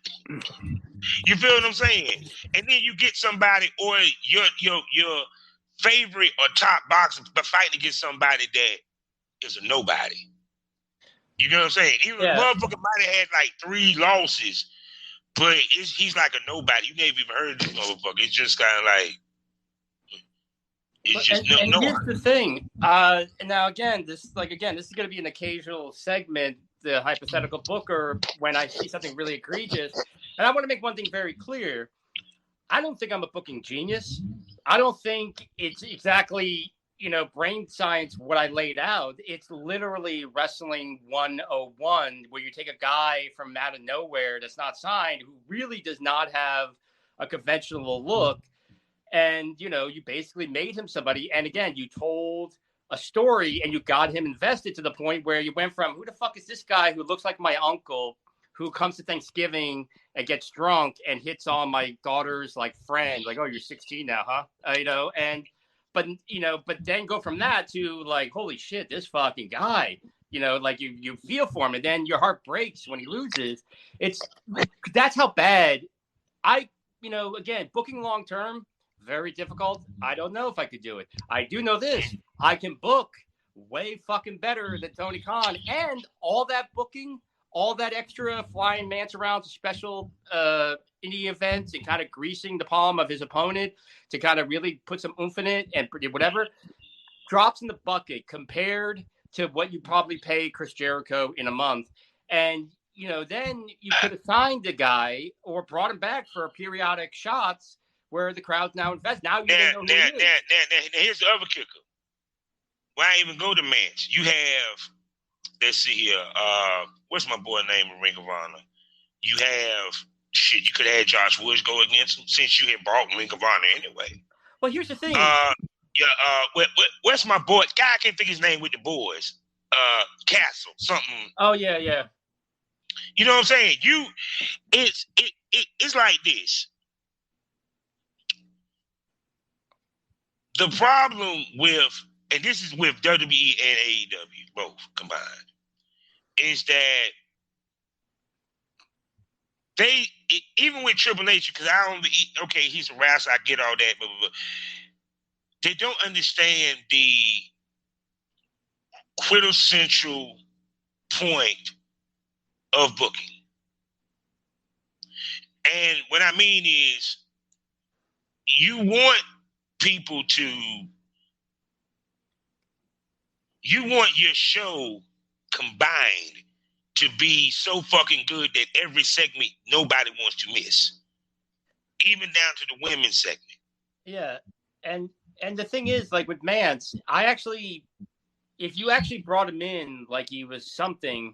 You feel what I'm saying? And then you get somebody, or your favorite or top boxer, but fighting against somebody that is a nobody. You know what I'm saying? Even the motherfucker might have had like 3 losses, but he's like a nobody. You never even heard of this motherfucker. It's just kind of like, it's just and here's the thing. Now again, this is going to be an occasional segment, the hypothetical booker, when I see something really egregious. And I want to make one thing very clear. I don't think I'm a booking genius. I don't think it's exactly, brain science what I laid out. It's literally wrestling 101, where you take a guy from out of nowhere that's not signed, who really does not have a conventional look, and you basically made him somebody. And again, you told a story and you got him invested to the point where you went from, who the fuck is this guy who looks like my uncle, who comes to Thanksgiving and gets drunk and hits on my daughter's like friend, like, oh, you're 16 now, huh? But then go from that to like, holy shit, this fucking guy, like you feel for him, and then your heart breaks when he loses. That's how bad again, booking long term, very difficult. I don't know if I could do it. I do know this: I can book way fucking better than Tony Khan, and all that booking, all that extra flying Mance around to special indie events and kind of greasing the palm of his opponent to kind of really put some oomph in it and whatever, drops in the bucket compared to what you probably pay Chris Jericho in a month. And then you could have signed the guy or brought him back for periodic shots where the crowd's now invested. Now you don't know who he is. Here's the other kicker. Why even go to Mance? You have, let's see here, what's my boy name in Ring of Honor? You have, you could have Josh Woods go against him since you had brought Ring of Honor anyway. Well, here's the thing. What's my boy? Guy, I can't think his name with the boys. Castle, something. Oh, yeah. You know what I'm saying? It's like this. The problem with, and this is with WWE and AEW both combined, is that they, even with Triple H, because he's a wrestler, I get all that, but they don't understand the quintessential point of booking. And what I mean is, you want people to, you want your show combined to be so fucking good that every segment nobody wants to miss, even down to the women's segment. Yeah, and the thing is, like with Mance, if you actually brought him in like he was something,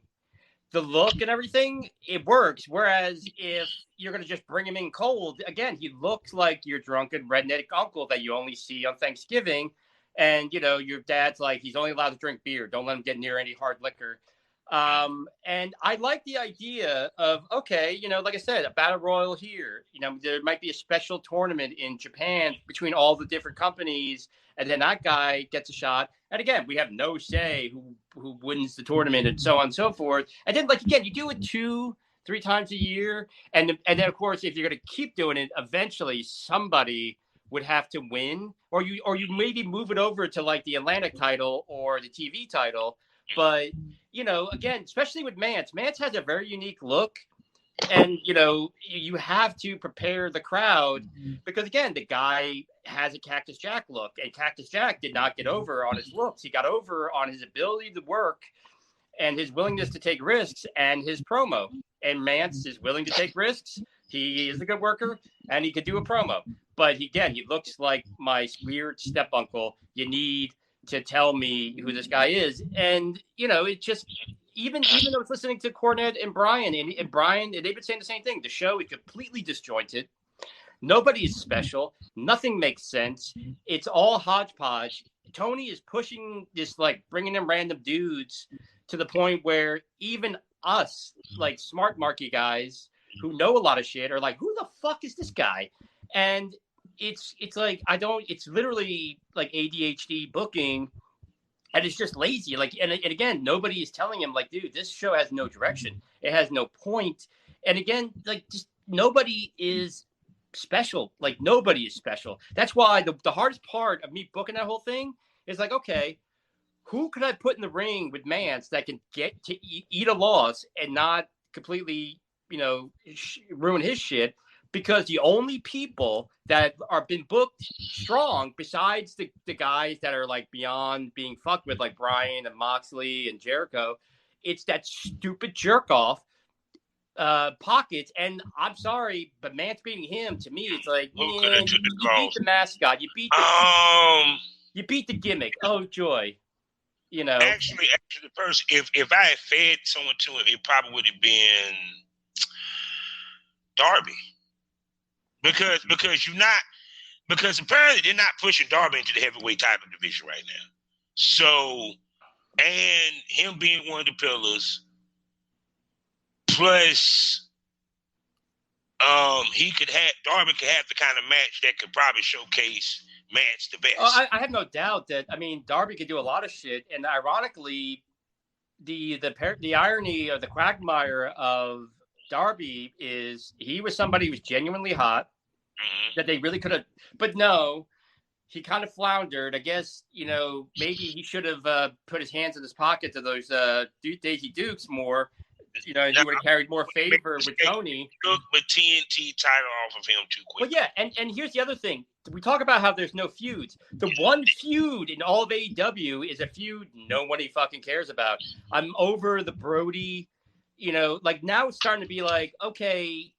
the look and everything, it works. Whereas if you're going to just bring him in cold, again, he looks like your drunken redneck uncle that you only see on Thanksgiving. And, your dad's like, he's only allowed to drink beer. Don't let him get near any hard liquor. And I like the idea of, okay, like I said, a battle royal here. There might be a special tournament in Japan between all the different companies, and then that guy gets a shot. And again, we have no say who wins the tournament and so on and so forth. And then, like, again, you do it 2-3 times a year. And then, of course, if you're going to keep doing it, eventually somebody would have to win, or you maybe move it over to like the Atlantic title or the TV title. But, again, especially with Mance has a very unique look. And, you have to prepare the crowd because, again, the guy has a Cactus Jack look, and Cactus Jack did not get over on his looks. He got over on his ability to work and his willingness to take risks and his promo. And Mance is willing to take risks. He is a good worker, and he could do a promo. But, again, he looks like my weird step uncle. You need to tell me who this guy is. And, it just, even though I was listening to Cornette and Brian, and Brian, and they've been saying the same thing. The show is completely disjointed. Nobody is special. Nothing makes sense. It's all hodgepodge. Tony is pushing this, like, bringing in random dudes to the point where even us, like, smart marky guys who know a lot of shit are like, who the fuck is this guy? And it's like, it's literally like ADHD booking, and it's just lazy. Like, and again, nobody is telling him, like, dude, this show has no direction. It has no point. And again, like, just nobody is special. Like, nobody is special. That's why the hardest part of me booking that whole thing is like, okay, who can I put in the ring with Mance that can get to eat a loss and not completely, ruin his shit? Because the only people that are been booked strong, besides the guys that are like beyond being fucked with, like Brian and Moxley and Jericho, it's that stupid jerk off pockets. And I'm sorry, but Mance beating him, to me, it's like, Who could have man, took the you beat loss? the mascot. You beat the gimmick. Oh, joy. You know. Actually, the person, if I had fed someone to it, it probably would have been Darby. Because apparently they're not pushing Darby into the heavyweight title division right now. So, and him being one of the pillars, plus Darby could have the kind of match that could probably showcase Mance the best. I have no doubt that, Darby could do a lot of shit, and ironically, the irony or the quagmire of Darby is he was somebody who was genuinely hot, that they really could have, but no, he kind of floundered. I guess, maybe he should have put his hands in his pockets of those Daisy Dukes more. He would have carried more favor with Tony. Took the TNT title off of him too quick. Well, yeah, and here's the other thing. We talk about how there's no feuds. The one feud in all of AEW is a feud nobody fucking cares about. I'm over the Brody, like now it's starting to be like, okay,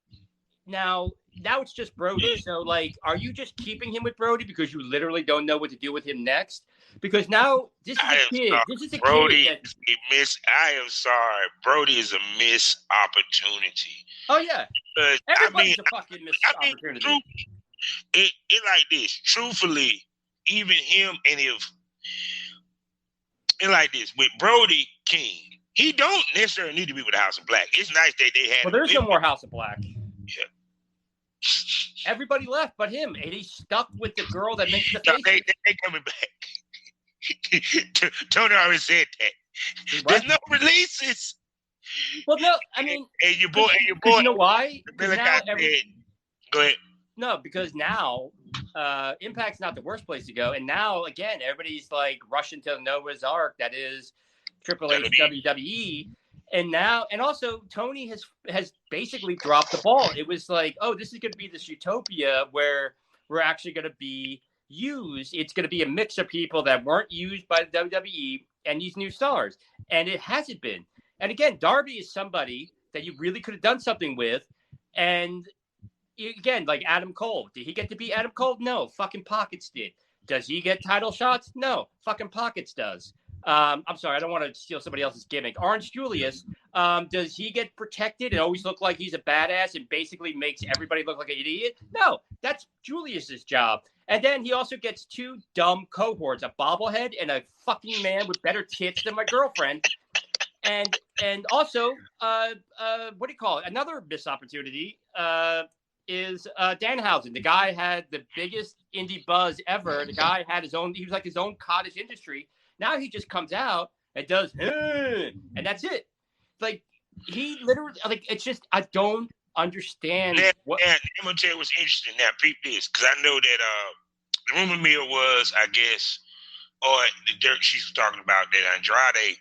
now it's just Brody. So like, are you just keeping him with Brody because you literally don't know what to do with him next? Because now this is a kid. This is a Brody kid is a miss. I am sorry. Brody is a missed opportunity. Oh yeah. Everybody's a fucking missed opportunity. It like this. Truthfully, even him, and if it like this with Brody King, he don't necessarily need to be with the House of Black. It's nice that they had. Well, there's no more House of Black. Yeah. Everybody left but him, and he's stuck with the girl that makes the face. They coming back. Tony already said that. There's no releases. Well, no, I mean, and your boy. You know why? Go ahead. No, because now Impact's not the worst place to go, and now again everybody's like rushing to Noah's Ark that is Triple H WWE, and also Tony has basically dropped the ball. It was like, oh, this is going to be this utopia where we're actually going to be used. It's going to be a mix of people that weren't used by the WWE and these new stars, and it hasn't been. And again, Darby is somebody that you really could have done something with, and again, like Adam Cole. Did he get to be Adam Cole? No, fucking Pockets did. Does he get title shots? No, fucking Pockets does. I'm sorry, I don't want to steal somebody else's gimmick. Orange Julius, does he get protected and always look like he's a badass and basically makes everybody look like an idiot? No, that's Julius's job. And then he also gets two dumb cohorts, a bobblehead and a fucking man with better tits than my girlfriend. And also, what do you call it? Another missed opportunity is Danhausen. The guy had the biggest indie buzz ever. The guy had he was like his own cottage industry. Now he just comes out and does, and that's it. Like, he literally, like, it's just, I don't understand. And I'm going to tell you what's interesting. Now, peep this, because I know that the rumor mill was, I guess, or the dirt she's talking about that Andrade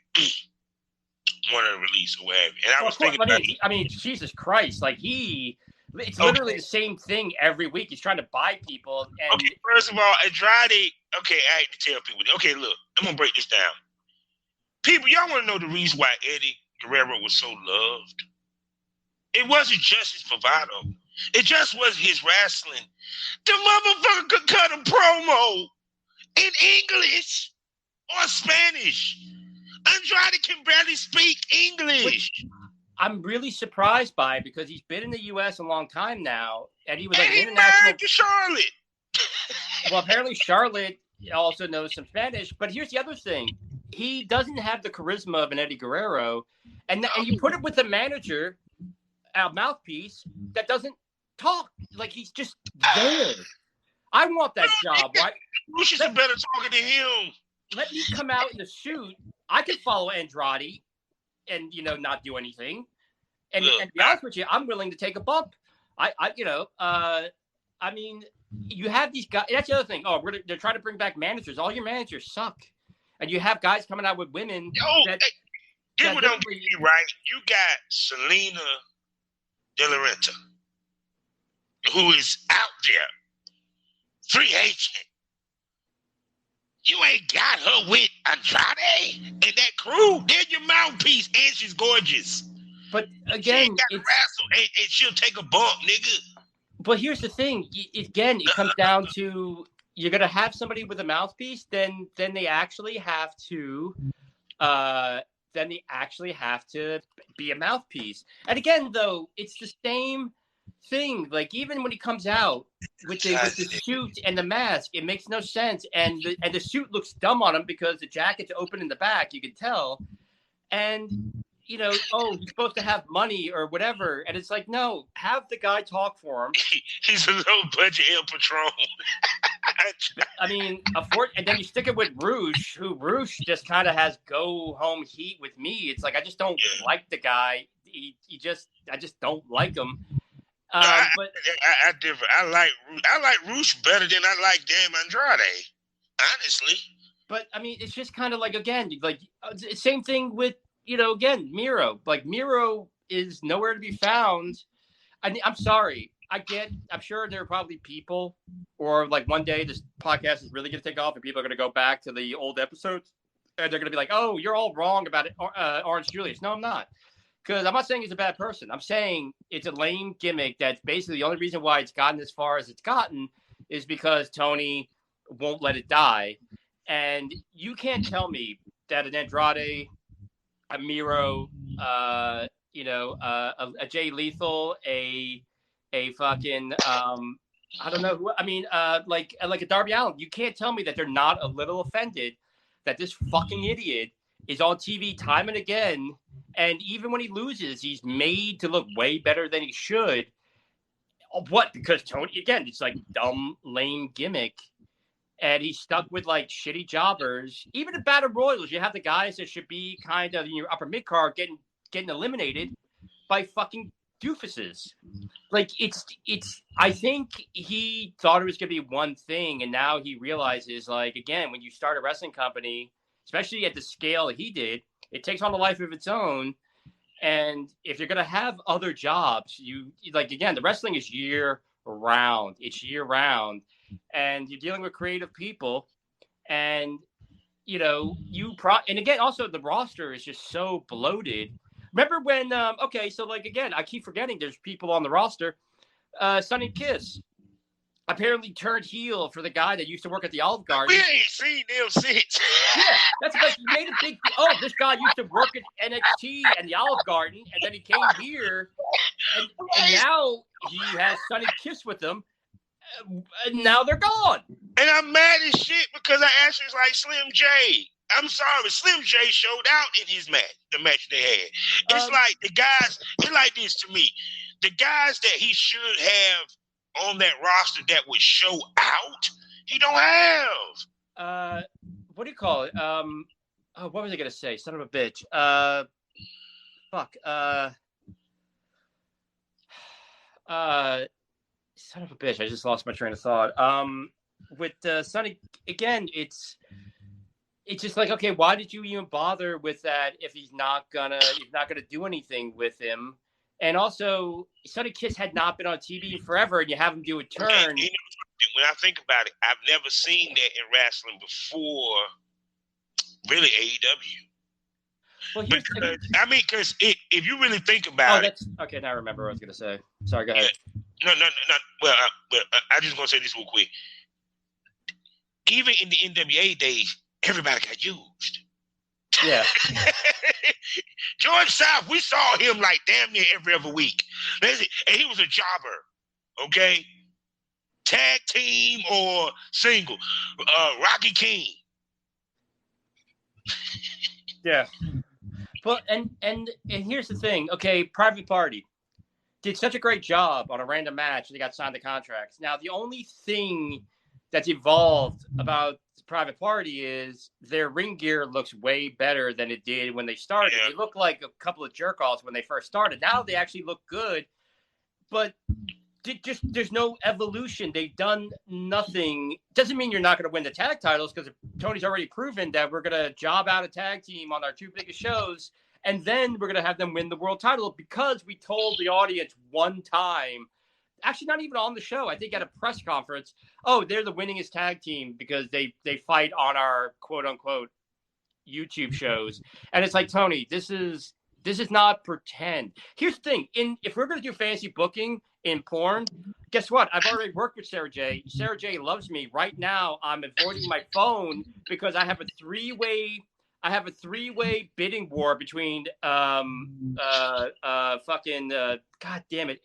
wanted to release or whatever. And I was thinking about it. I mean, Jesus Christ, like it's literally the same thing every week. He's trying to buy people. And okay, first of all, Andrade, okay, I hate to tell people. Okay, look, I'm going to break this down. People, y'all want to know the reason why Eddie Guerrero was so loved? It wasn't just his bravado. It just was his wrestling. The motherfucker could cut a promo in English or Spanish. Andrade can barely speak English. I'm really surprised by it because he's been in the U.S. a long time now, and he was like he international. married to Charlotte. Well, apparently Charlotte also knows some Spanish. But here's the other thing: he doesn't have the charisma of an Eddie Guerrero, and you put it with a manager, a mouthpiece that doesn't talk. Like, he's just there. I want that job. Right? Lucius is better talking to him. Let me come out in a suit. I can follow Andrade and, not do anything. And to be honest with you, I'm willing to take a bump. I mean, you have these guys. That's the other thing. Oh, they're trying to bring back managers. All your managers suck. And you have guys coming out with women. People don't get me right. You got Selena De La Renta, who is out there, free agent. You ain't got her with Andrade and that crew. They're your mouthpiece, and she's gorgeous. But She again, ain't got to wrestle, and she'll take a bump, nigga. But here's the thing. Again, it comes down to you're gonna have somebody with a mouthpiece. Then they actually have to. Then they actually have to be a mouthpiece. And again, though, it's the same thing. Like even when he comes out with the suit and the mask, it makes no sense. And the suit looks dumb on him because the jacket's open in the back. You can tell. And oh, he's supposed to have money or whatever. And it's like, no, have the guy talk for him. He's a low budget El Patron. I mean, and then you stick it with Roosh, who Roosh just kind of has go home heat with me. It's like, I just don't like the guy. I just don't like him. But I differ. I like Roosh better than I like Damn Andrade, honestly. But I mean, it's just kind of like, again, like same thing with, again, Miro. Like Miro is nowhere to be found. I'm sorry. I'm sure there are probably people, or like one day this podcast is really going to take off and people are going to go back to the old episodes and they're going to be like, oh, you're all wrong about it, Orange Julius. No, I'm not. Because I'm not saying he's a bad person. I'm saying it's a lame gimmick that's basically the only reason why it's gotten as far as it's gotten is because Tony won't let it die. And you can't tell me that an Andrade, a Miro, a Jay Lethal, a fucking I don't know who, I mean like a Darby Allin, you can't tell me that they're not a little offended that this fucking idiot is on TV time and again, and even when he loses he's made to look way better than he should. What? Because Tony, again, it's like dumb lame gimmick, and he's stuck with like shitty jobbers. Even at Battle Royals you have the guys that should be kind of in your upper mid card getting eliminated by fucking doofuses. Like it's I think he thought it was going to be one thing, and now he realizes, like, again, when you start a wrestling company, especially at the scale he did, it takes on a life of its own. And if you're going to have other jobs, you like, again, the wrestling is year round. It's year round, and you're dealing with creative people, and and again, also the roster is just so bloated. Remember when, so like, again, I keep forgetting there's people on the roster. Sonny Kiss apparently turned heel for the guy that used to work at the Olive Garden. We ain't seen them since. Yeah, that's like, he made a big, this guy used to work at NXT and the Olive Garden, and then he came here, and now he has Sonny Kiss with him, and now they're gone. And I'm mad as shit because I actually was like Slim J. I'm sorry, Slim J showed out in his match, the match they had. It's like the guys, it's like this to me. The guys that he should have on that roster that would show out, he don't have. What do you call it? What was I going to say? Son of a bitch. Son of a bitch. I just lost my train of thought. With Sonny, again, it's just like, okay, why did you even bother with that if he's not gonna do anything with him? And also, Sonny Kiss had not been on TV forever, and you have him do a turn. When I think about it, I've never seen that in wrestling before, really, AEW. Well, because if you really think about it. Okay, now I remember what I was going to say. Sorry, go ahead. No. Well, I just going to say this real quick. Even in the NWA days, everybody got used. Yeah. George South, we saw him like damn near every other week. And he was a jobber, okay? Tag team or single. Rocky King. Yeah. But and here's the thing. Okay, Private Party did such a great job on a random match. They got signed the contracts. Now, the only thing that's evolved about Private Party is their ring gear looks way better than it did when they started. Yeah. They look like a couple of jerk-offs when they first started. Now they actually look good, but there's no evolution. They've done nothing. Doesn't mean you're not going to win the tag titles, because Tony's already proven that we're going to job out a tag team on our two biggest shows, and then we're going to have them win the world title, because we told the audience one time, actually not even on the show, I think at a press conference, oh, they're the winningest tag team because they fight on our quote unquote YouTube shows. And it's like, Tony, this is This is not pretend. Here's the thing. If we're going to do fantasy booking in porn, guess what? I've already worked with Sarah J. Sarah J loves me. Right now, I'm avoiding my phone because I have a three-way bidding war between God damn it,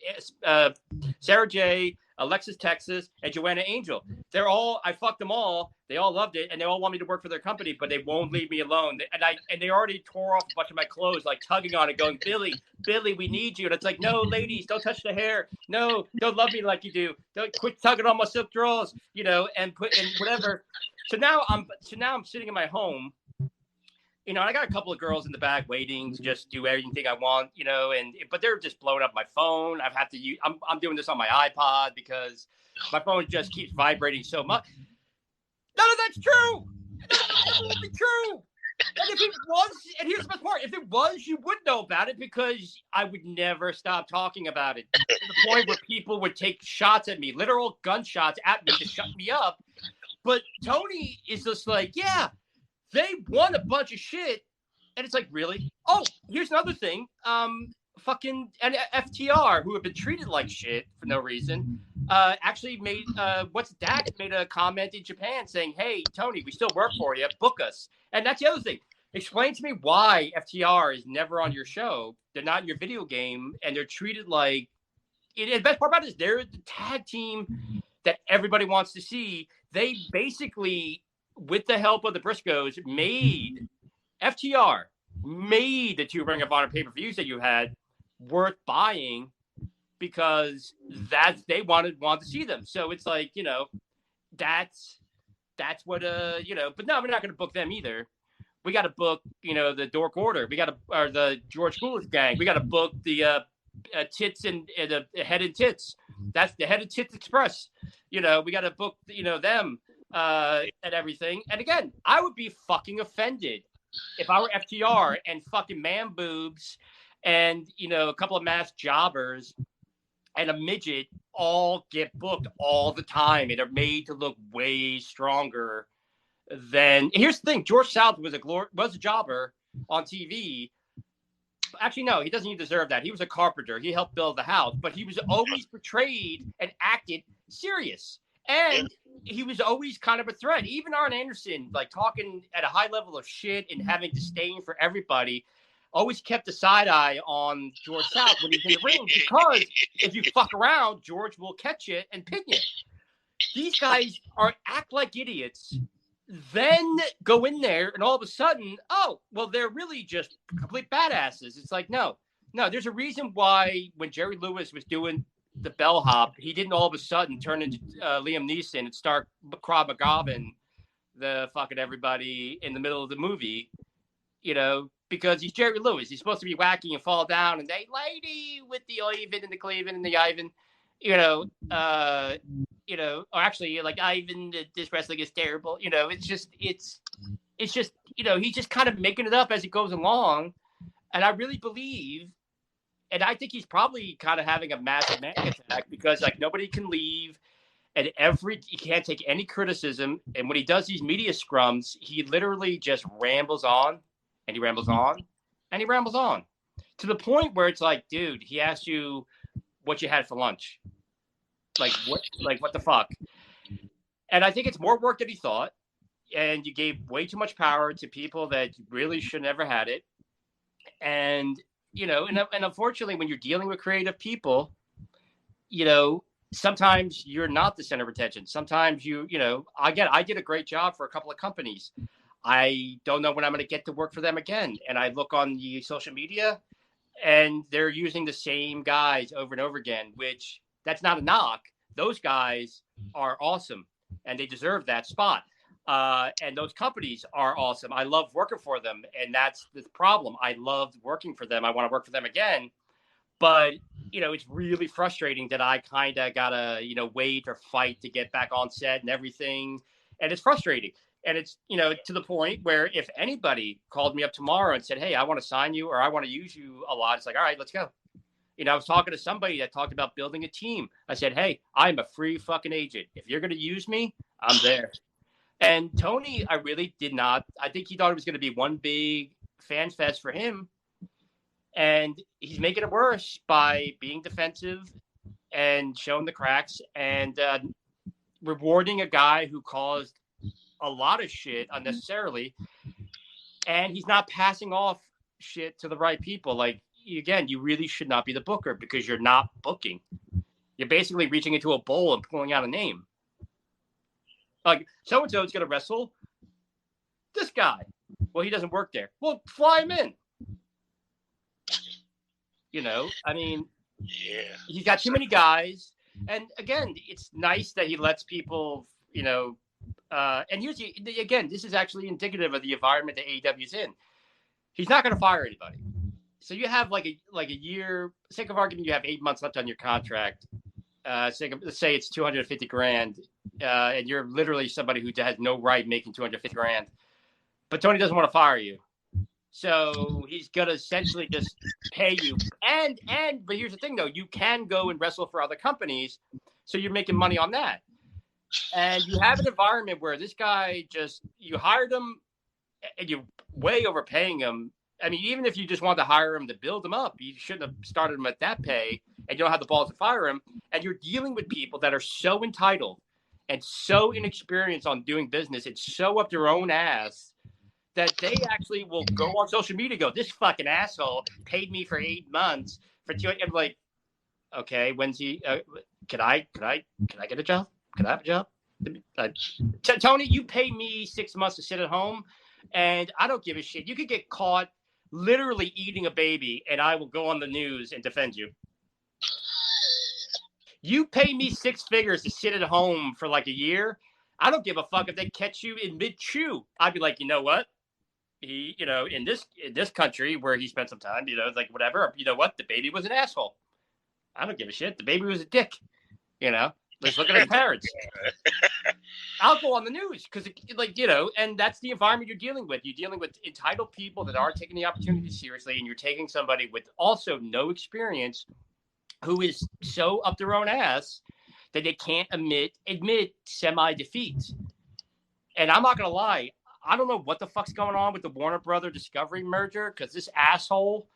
Sarah J, Alexis Texas, and Joanna Angel. I fucked them all. They all loved it, and they all want me to work for their company, but they won't leave me alone. And they already tore off a bunch of my clothes, like tugging on it, going, Billy, we need you. And it's like, no, ladies, don't touch the hair. No, don't love me like you do. Don't quit tugging on my silk drawers, and put in whatever. So now I'm sitting in my home. I got a couple of girls in the back waiting to just do everything I want, but they're just blowing up my phone. I'm doing this on my iPod because my phone just keeps vibrating so much. None of that's true. None of that's true. And if it was, and here's the best part, if it was, you would know about it because I would never stop talking about it to the point where people would take shots at me, literal gunshots at me to shut me up. But Tony is just like, yeah. They won a bunch of shit, and it's like, really? Oh, here's another thing. Fucking FTR, who have been treated like shit for no reason, actually made made a comment in Japan saying, "Hey, Tony, we still work for you. Book us." And that's the other thing. Explain to me why FTR is never on your show. They're not in your video game, and they're treated like. And the best part about it is they're the tag team that everybody wants to see. They basically, with the help of the Briscoes, FTR made the 2 Ring of Honor pay-per-views that you had worth buying because they wanted to see them. So it's like, that's what but no, we're not going to book them either. We got to book, the Dork Order. We got to, or the George Coolidge gang. We got to book the Tits and the Head and Tits. That's the Head and Tits Express. We got to book, them. And everything. And again, I would be fucking offended if I were FTR and fucking man boobs and, a couple of masked jobbers and a midget all get booked all the time and are made to look way stronger than. Here's the thing. George South was a jobber on TV. Actually, no, he doesn't even deserve that. He was a carpenter. He helped build the house, but he was always portrayed and acted serious. And he was always kind of a threat. Even Arn Anderson, like talking at a high level of shit and having disdain for everybody, always kept a side eye on George South when he's in the ring because if you fuck around, George will catch you and pin you. These guys act like idiots, then go in there and all of a sudden, oh, well, they're really just complete badasses. It's like, no, there's a reason why when Jerry Lewis was doing the bellhop, he didn't all of a sudden turn into Liam Neeson and start Krav Magaing the fucking everybody in the middle of the movie, because he's Jerry Lewis. He's supposed to be wacky and fall down and say, lady with the Ivan and the Cleveland and the Ivan, or actually like Ivan, this wrestling is terrible. It's just, he's just kind of making it up as he goes along. And I really believe, and I think he's probably kind of having a massive manic attack because like nobody can leave and he can't take any criticism. And when he does these media scrums, he literally just rambles on and he rambles on and he rambles on to the point where it's like, dude, he asked you what you had for lunch. What the fuck? And I think it's more work than he thought. And you gave way too much power to people that really should never had it. And, and unfortunately, when you're dealing with creative people, sometimes you're not the center of attention. Sometimes I did a great job for a couple of companies. I don't know when I'm going to get to work for them again. And I look on the social media and they're using the same guys over and over again, which that's not a knock. Those guys are awesome and they deserve that spot. And those companies are awesome. I love working for them. And that's the problem. I loved working for them. I want to work for them again. But, it's really frustrating that I kind of got to, wait or fight to get back on set and everything. And it's frustrating. And it's, to the point where if anybody called me up tomorrow and said, hey, I want to sign you or I want to use you a lot, it's like, all right, let's go. I was talking to somebody that talked about building a team. I said, hey, I'm a free fucking agent. If you're going to use me, I'm there. And Tony, I really did not. I think he thought it was going to be one big fan fest for him. And he's making it worse by being defensive and showing the cracks and rewarding a guy who caused a lot of shit unnecessarily. And he's not passing off shit to the right people. Like, again, you really should not be the booker because you're not booking. You're basically reaching into a bowl and pulling out a name. Like, so-and-so is going to wrestle this guy. Well, he doesn't work there. Well, fly him in. You know, I mean, Yeah. he's got too many guys. And again, it's nice that he lets people, you know, and here's again, this is actually indicative of the environment that AEW's in. He's not going to fire anybody. So you have like a year. Sake of argument, you have 8 months left on your contract. Let's say it's $250,000, and you're literally somebody who has no right making $250,000. But Tony doesn't want to fire you, so he's going to essentially just pay you. But here's the thing, though: you can go and wrestle for other companies, so you're making money on that. And you have an environment where this guy you hired him and you're way overpaying him. I mean, even if you just wanted to hire him to build him up, you shouldn't have started him at that pay and you don't have the balls to fire him. And you're dealing with people that are so entitled and so inexperienced on doing business and so up their own ass that they actually will go on social media and go, this fucking asshole paid me for 8 months for two. I'm like, okay, when's he? Can I get a job? Can I have a job? Tony, you pay me 6 months to sit at home, and I don't give a shit. You could get caught literally eating a baby, and I will go on the news and defend you. You pay me 6 figures to sit at home for like a year. I don't give a fuck if they catch you in mid-chew. I'd be like, you know what? He, you know, in this country where he spent some time, you know, like whatever. You know what? The baby was an asshole. I don't give a shit. The baby was a dick. You know. Let's look at his parents. I'll go on the news because, like, you know, and that's the environment you're dealing with. You're dealing with entitled people that aren't taking the opportunity seriously, and you're taking somebody with also no experience who is so up their own ass that they can't admit semi-defeat. And I'm not going to lie. I don't know what the fuck's going on with the Warner Brother Discovery merger because this asshole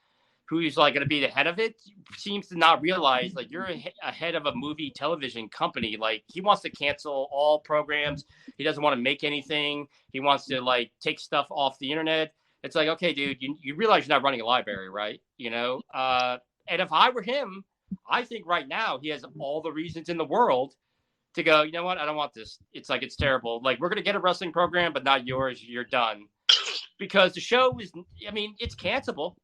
who's like going to be the head of it seems to not realize like you're a head of a movie television company. Like he wants to cancel all programs. He doesn't want to make anything. He wants to like take stuff off the internet. It's like, okay, dude, you realize you're not running a library, right? You know? And if I were him, I think right now he has all the reasons in the world to go, you know what? I don't want this. It's like, it's terrible. Like we're going to get a wrestling program, but not yours. You're done. Because the show is, I mean, it's cancelable.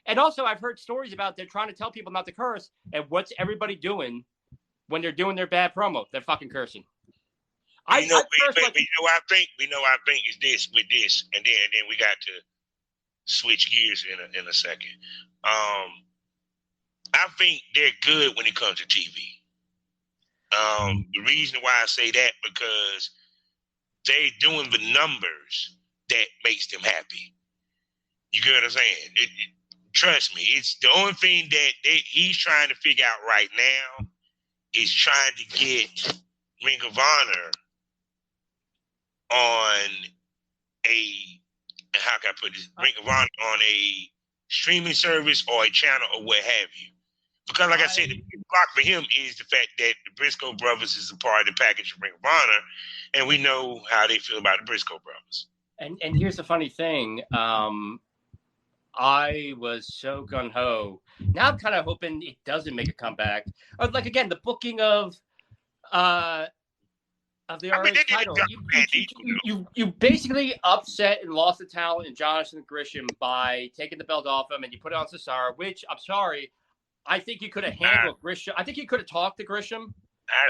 And also, I've heard stories about they're trying to tell people not to curse. And what's everybody doing when they're doing their bad promo? They're fucking cursing. We know I think is this with this, and then we got to switch gears in a second. I think they're good when it comes to TV. The reason why I say that because they're doing the numbers that makes them happy. You get what I'm saying? Trust me, it's the only thing that he's trying to figure out right now is trying to get Ring of Honor on how can I put this? Ring of Honor on a streaming service or a channel or what have you. Because like I said, the big block for him is the fact that the Briscoe brothers is a part of the package of Ring of Honor, and we know how they feel about the Briscoe brothers. And here's the funny thing. I was so gung-ho. Now I'm kind of hoping it doesn't make a comeback. Or like, again, the booking of the ROH title. You basically upset and lost the talent in Jonathan Gresham by taking the belt off him, and you put it on Cesaro, which, I'm sorry, I think you could have handled Gresham. I think you could have talked to Gresham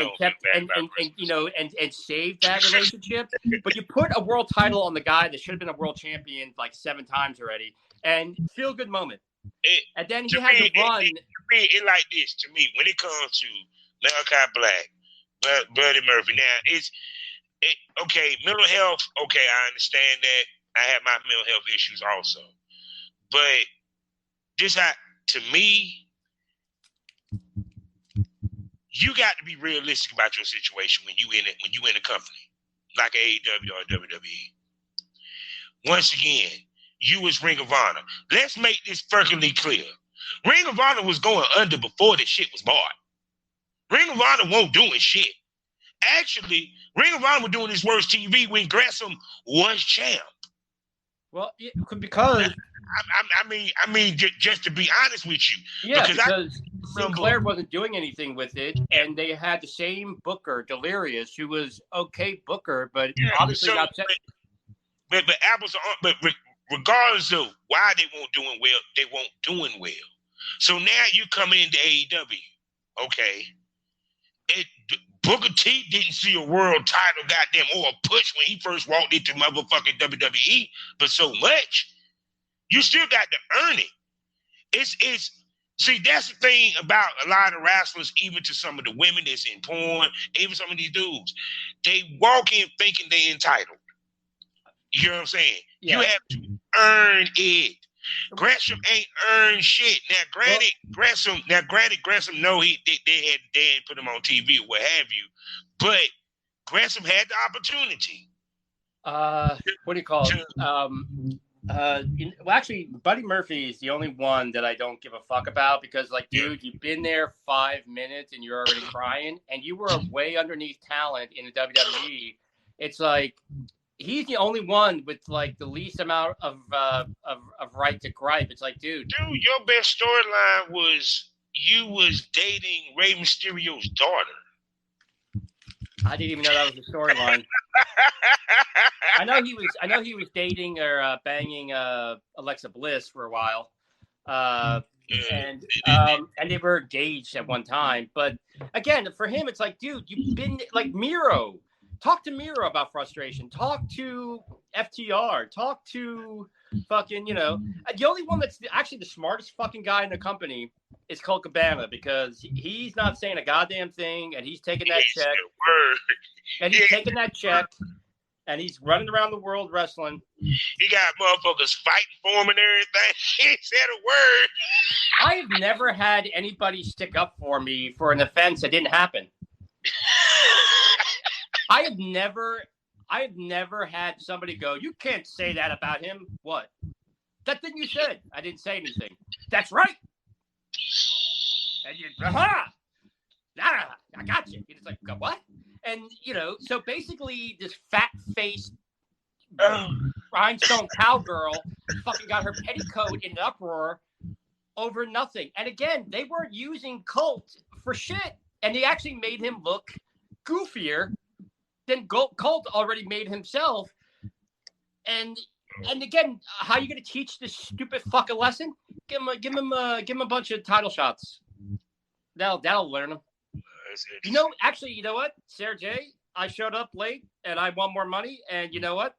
and kept and you know and saved that relationship. But you put a world title on the guy that should have been a world champion like 7 times already. And feel good moment. And then he had to run. It like this to me when it comes to Malachi Black, Buddy Murphy. Now okay, mental health. Okay, I understand that. I have my mental health issues also, but to me, you got to be realistic about your situation when you in a company like AEW or WWE. Once again. You as Ring of Honor. Let's make this perfectly clear. Ring of Honor was going under before this shit was bought. Ring of Honor won't doing shit. Actually, Ring of Honor was doing its worst TV when Gresham was champ. Well, because I mean, just to be honest with you, yeah, because Sinclair wasn't doing anything with it, and they had the same booker, Delirious, who was okay booker, but obviously got set. But apples are, but regardless of why they won't doing well. So now you come into AEW, okay? Booker T didn't see a world title, goddamn, or a push when he first walked into motherfucking WWE, but so much. You still got to earn it. It's see, that's the thing about a lot of wrestlers, even to some of the women that's in porn, even some of these dudes. They walk in thinking they entitled. You know what I'm saying? Yeah. You have to earn it. Gresham ain't earned shit. Now, granted, Gresham, no, they had put him on TV or what have you, but Gresham had the opportunity. What do you call it? Well, actually, Buddy Murphy is the only one that I don't give a fuck about because, like, dude, you've been there 5 minutes and you're already crying, and you were way underneath talent in the WWE. It's like he's the only one with like the least amount of right to gripe. It's like, dude, your best storyline was you was dating Rey Mysterio's daughter. I didn't even know that was the storyline. I know he was dating or banging Alexa Bliss for a while, and they were engaged at one time. But again, for him, it's like, dude, you've been like Miro. Talk to Miro about frustration. Talk to FTR. Talk to fucking, the only one that's actually the smartest fucking guy in the company is Colt Cabana because he's not saying a goddamn thing and he's taking that check. And he's taking that check and he's running around the world wrestling. He got motherfuckers fighting for him and everything. He ain't said a word. I have never had anybody stick up for me for an offense that didn't happen. I have never had somebody go, you can't say that about him. What? That thing you said. I didn't say anything. That's right. And you, I got you. It's like, what? And, so basically this fat-faced rhinestone cowgirl fucking got her petticoat in an uproar over nothing. And again, they weren't using Colt for shit. And they actually made him look goofier than Colt already made himself. And again, how are you going to teach this stupid fuck a lesson? Give him a bunch of title shots. That'll learn him. Actually, you know what, Sarah J, I showed up late and I won more money. And you know what?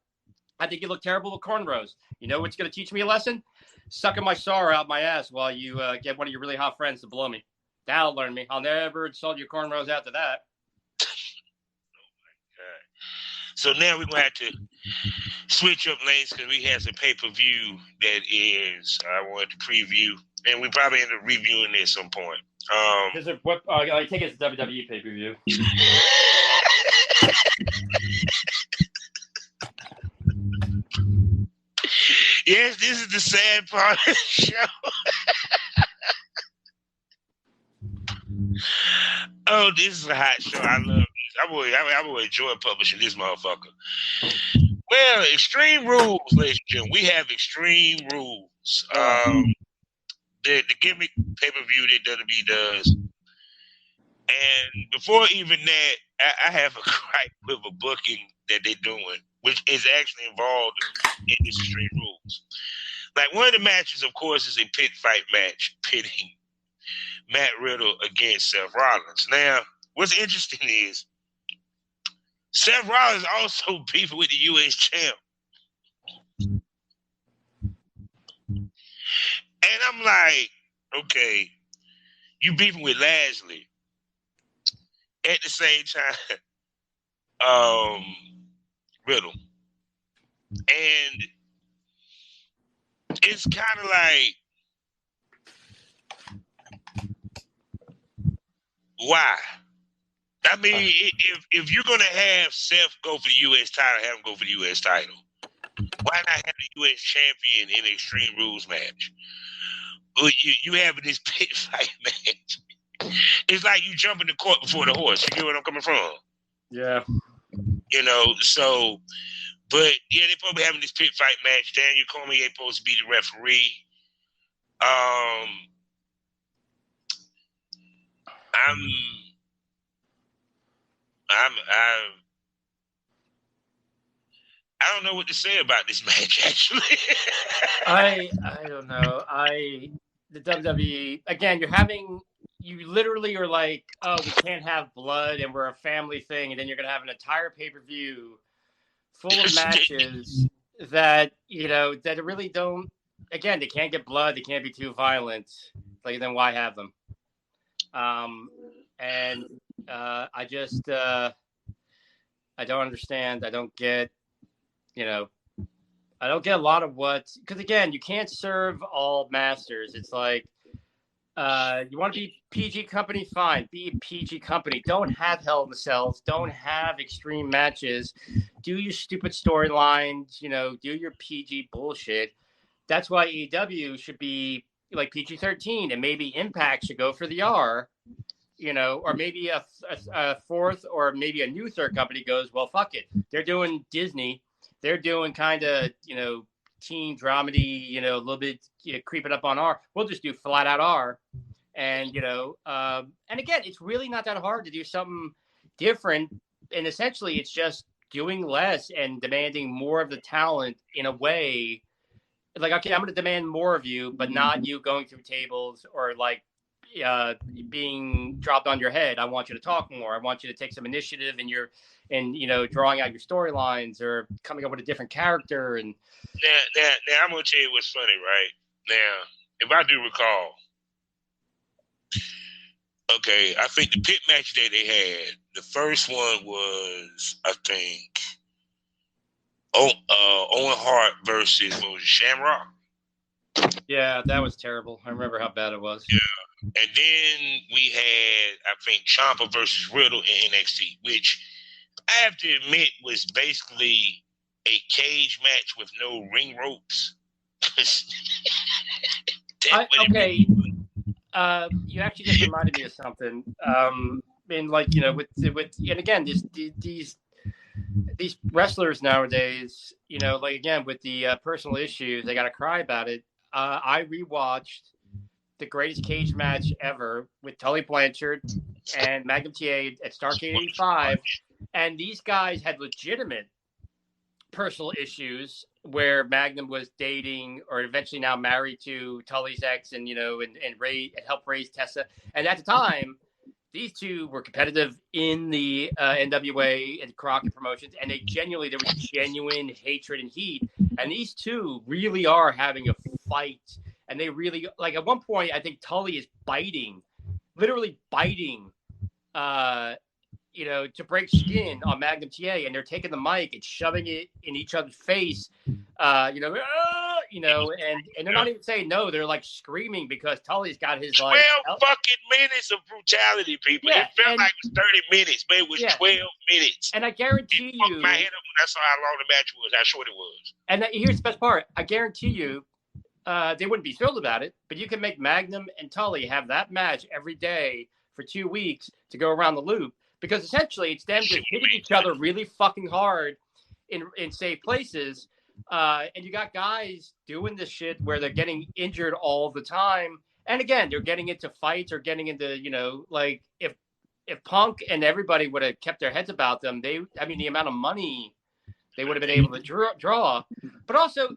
I think you look terrible with cornrows. You know what's going to teach me a lesson? Sucking my sorrow out my ass while you get one of your really hot friends to blow me. That'll learn me. I'll never insult your cornrows after that. So now we're going to have to switch up lanes because we have some pay-per-view that is, I wanted to preview, and we probably end up reviewing it at some point. I think it's WWE pay-per-view. Yes, this is the sad part of the show. Oh, this is a hot show. I love this. I will enjoy publishing this motherfucker. Well, Extreme Rules, ladies and gentlemen. We have Extreme Rules. The gimmick pay-per-view that WWE does. And before even that, I have a gripe with a booking that they're doing, which is actually involved in this Extreme Rules. Like, one of the matches, of course, is a pit fight match pitting Matt Riddle against Seth Rollins. Now, what's interesting is Seth Rollins also beefing with the U.S. champ. And I'm like, okay, you beefing with Lashley. At the same time, Riddle. And it's kind of like, why? I mean, if you're going to have Seth go for the U.S. title, have him go for the U.S. title. Why not have the U.S. champion in an Extreme Rules match? you having this pit fight match. It's like you jumping the court before the horse. You get what I'm coming from? Yeah. So, but yeah, they probably having this pit fight match. Daniel Cormier supposed to be the referee. I don't know what to say about this match, actually. I don't know. The WWE again. You literally are like, oh, we can't have blood, and we're a family thing, and then you're gonna have an entire pay-per-view full of matches that that really don't. Again, they can't get blood. They can't be too violent. Like, then why have them? And I just I don't understand. I don't get. I don't get a lot of because again, you can't serve all masters. It's like, you want to be PG company, fine. Be a PG company. Don't have Hell in the Cells. Don't have extreme matches. Do your stupid storylines. Do your PG bullshit. That's why AEW should be like PG-13, and maybe Impact should go for the R. Or maybe a fourth, or maybe a new third company goes, well, fuck it. They're doing Disney. They're doing kind of, teen dramedy, a little bit creeping up on R. We'll just do flat out R. And, and again, it's really not that hard to do something different. And essentially, it's just doing less and demanding more of the talent in a way. Like, okay, I'm going to demand more of you, but not you going through tables or like being dropped on your head. I want you to talk more. I want you to take some initiative in drawing out your storylines or coming up with a different character. And now I'm gonna tell you what's funny, right? Now, if I do recall, okay, I think the pit match that they had, the first one was, I think, Owen Hart versus, what was it, Shamrock? Yeah, that was terrible. I remember how bad it was. Yeah. And then we had, I think, Ciampa versus Riddle in NXT, which I have to admit was basically a cage match with no ring ropes. Okay. You actually just reminded me of something. And like, with and again, these wrestlers nowadays, like again with the personal issues, they got to cry about it. I rewatched the greatest cage match ever with Tully Blanchard and Magnum TA at Starrcade 85, and these guys had legitimate personal issues where Magnum was dating or eventually now married to Tully's ex, and and helped raise Tessa. And at the time, these two were competitive in the NWA and Crockett promotions, and there was genuine hatred and heat. And these two really are having a fight. And they really, like, at one point, I think Tully is literally biting, to break skin on Magnum TA, and they're taking the mic and shoving it in each other's face, and they're not even saying no, they're like screaming because Tully's got his 12 fucking minutes of brutality, people. Yeah, it felt like it was 30 minutes, but it was 12 minutes. And I guarantee you, my head up. That's how long the match was, how short it was. And here's the best part: I guarantee you, they wouldn't be thrilled about it, but you can make Magnum and Tully have that match every day for 2 weeks to go around the loop, because essentially it's them just hitting each other really fucking hard in safe places. And you got guys doing this shit where they're getting injured all the time. And again, they're getting into fights or getting into, like if Punk and everybody would have kept their heads about them, the amount of money they would have been able to draw. But also,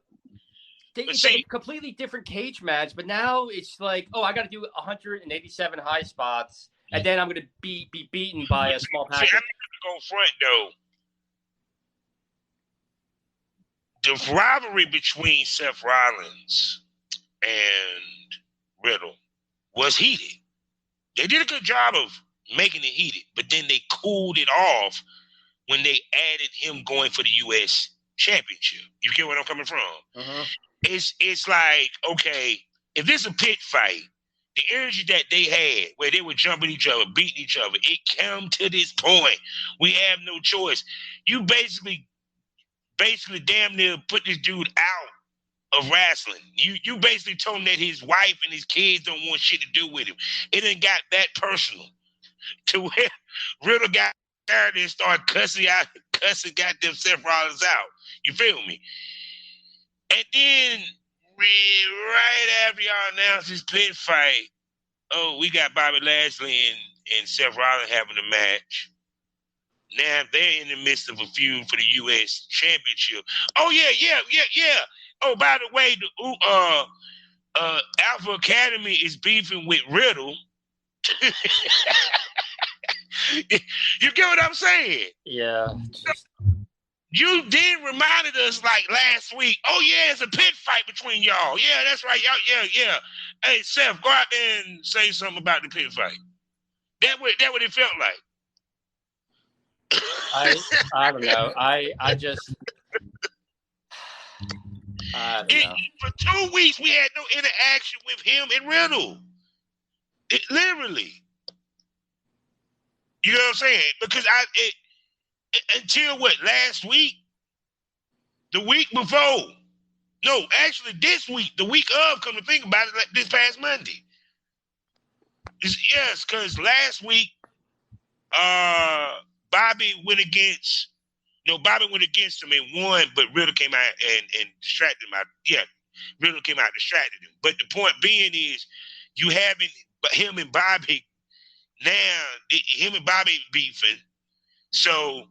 it's a completely different cage match, but now it's like, oh, I got to do 187 high spots, and then I'm going to be beaten by a small package. I'm going to go front, though. The rivalry between Seth Rollins and Riddle was heated. They did a good job of making it heated, but then they cooled it off when they added him going for the U.S. Championship. You get where I'm coming from? Uh-huh. It's like, okay, if this is a pit fight, the energy that they had where they were jumping each other, beating each other, it came to this point. We have no choice. You basically damn near put this dude out of wrestling. You basically told him that his wife and his kids don't want shit to do with him. It done got that personal to where Riddle got there and started cussing goddamn Seth Rollins out. You feel me? And then right after y'all announced this pit fight, oh, we got Bobby Lashley and Seth Rollins having a match. Now they're in the midst of a feud for the U.S. Championship. Oh yeah. Oh, by the way, the Alpha Academy is beefing with Riddle. You get what I'm saying? Yeah. You did reminded us like last week. Oh yeah, it's a pit fight between y'all. Yeah, that's right. Y'all, yeah. Hey, Seth, go out there and say something about the pit fight. That what it felt like. I don't know. I don't know. For 2 weeks, we had no interaction with him and Riddle. Literally. You know what I'm saying? Because until what, last week? The week before. No, actually this week. The week of, come to think about it, like this past Monday. Yes, because last week, Bobby went against him and won, but Riddle came out and distracted him. Riddle came out and distracted him. But the point being is, you having him and Bobby now, him and Bobby beefing. So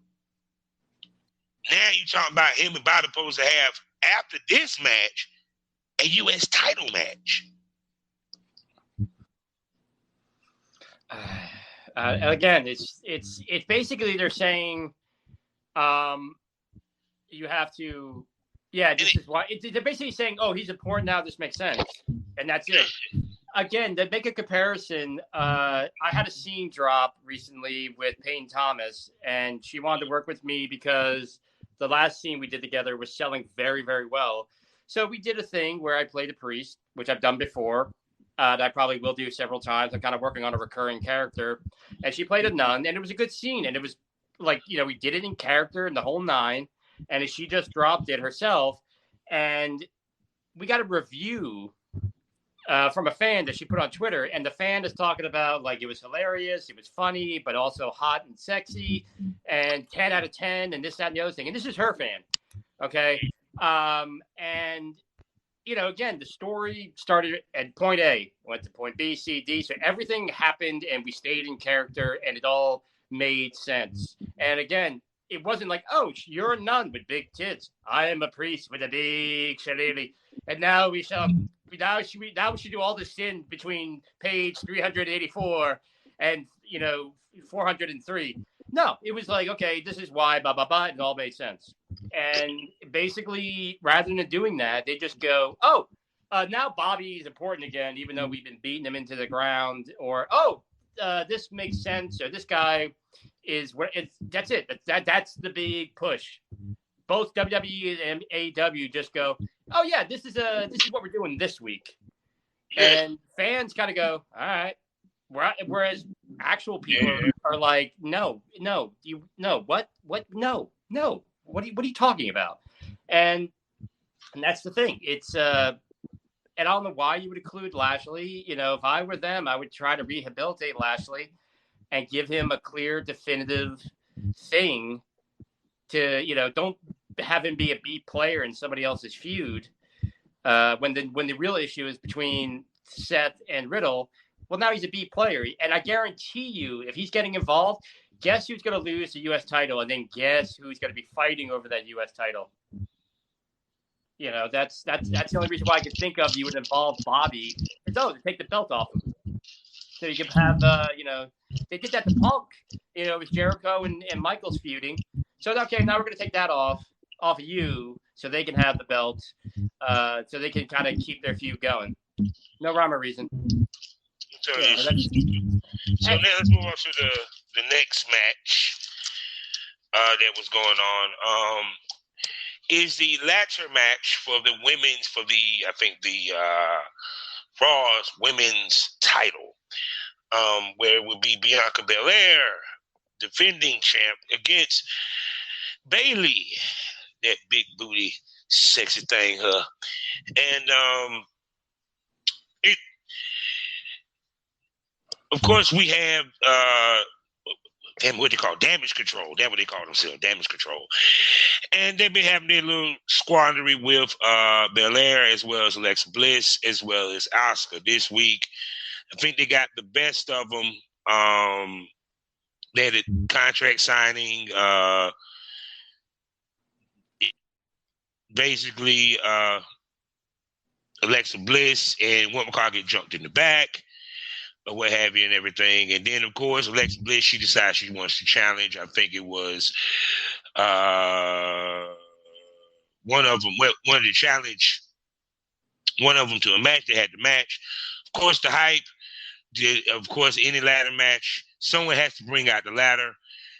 now you talking about him and Bobby supposed to have, after this match, a U.S. title match. Again, it's basically they're saying, you have to, this is why they're basically saying, oh, he's important now. This makes sense, and that's it. Again, to make a comparison, I had a scene drop recently with Peyton Thomas, and she wanted to work with me because the last scene we did together was selling very, very well. So we did a thing where I played a priest, which I've done before. That I probably will do several times. I'm kind of working on a recurring character. And she played a nun, and it was a good scene. And it was like, we did it in character and the whole nine. And she just dropped it herself. And we got a review from a fan that she put on Twitter. And the fan is talking about, like, it was hilarious, it was funny, but also hot and sexy, and 10 out of 10, and this, that, and the other thing. And this is her fan. Okay. And again, the story started at point A, went to point B, C, D. So everything happened and we stayed in character and it all made sense. And again, it wasn't like, oh, you're a nun with big tits. I am a priest with a big shillelagh. And now we should do all this sin between page 384 and, 403. No, it was like, okay, this is why, blah, blah, blah. It all made sense. And basically, rather than doing that, they just go, oh, now Bobby is important again, even though we've been beating him into the ground. Or, oh, this makes sense. Or this guy is where that's it. That's the big push. Both WWE and AEW just go, oh yeah, this is what we're doing this week. And fans kind of go, all right. Whereas actual people are like, no, what, no. What are you talking about? And that's the thing. It's and I don't know why you would include Lashley. If I were them, I would try to rehabilitate Lashley and give him a clear, definitive thing to, don't have him be a B player in somebody else's feud. When the real issue is between Seth and Riddle. Well, now he's a B player. And I guarantee you, if he's getting involved, guess who's going to lose the U.S. title? And then guess who's going to be fighting over that U.S. title? That's the only reason why I could think of you would involve Bobby. To take the belt off him. So you could have, they did that to Punk. It was Jericho and Michaels feuding. So, okay, now we're going to take that off of you so they can have the belt, so they can kind of keep their feud going. No rhyme or reason. So now let's move on to the next match that was going on. Is the ladder match for the women's, Raw's women's title, where it will be Bianca Belair defending champ against Bayley, that big booty Sexy thing, huh? And it, of course, we have what they call damage control. That's what they call themselves, damage control. And they've been having their little squandery with Belair as well as Alexa Bliss as well as Asuka this week. I think they got the best of them. They had a contract signing. Basically, Alexa Bliss and what McCall get jumped in the back or what have you and everything. And then, of course, Alexa Bliss, she decides she wants to challenge. I think it was one of them wanted to challenge one of them to a match. They had the match. Of course, the hype. Of course, any ladder match, someone has to bring out the ladder.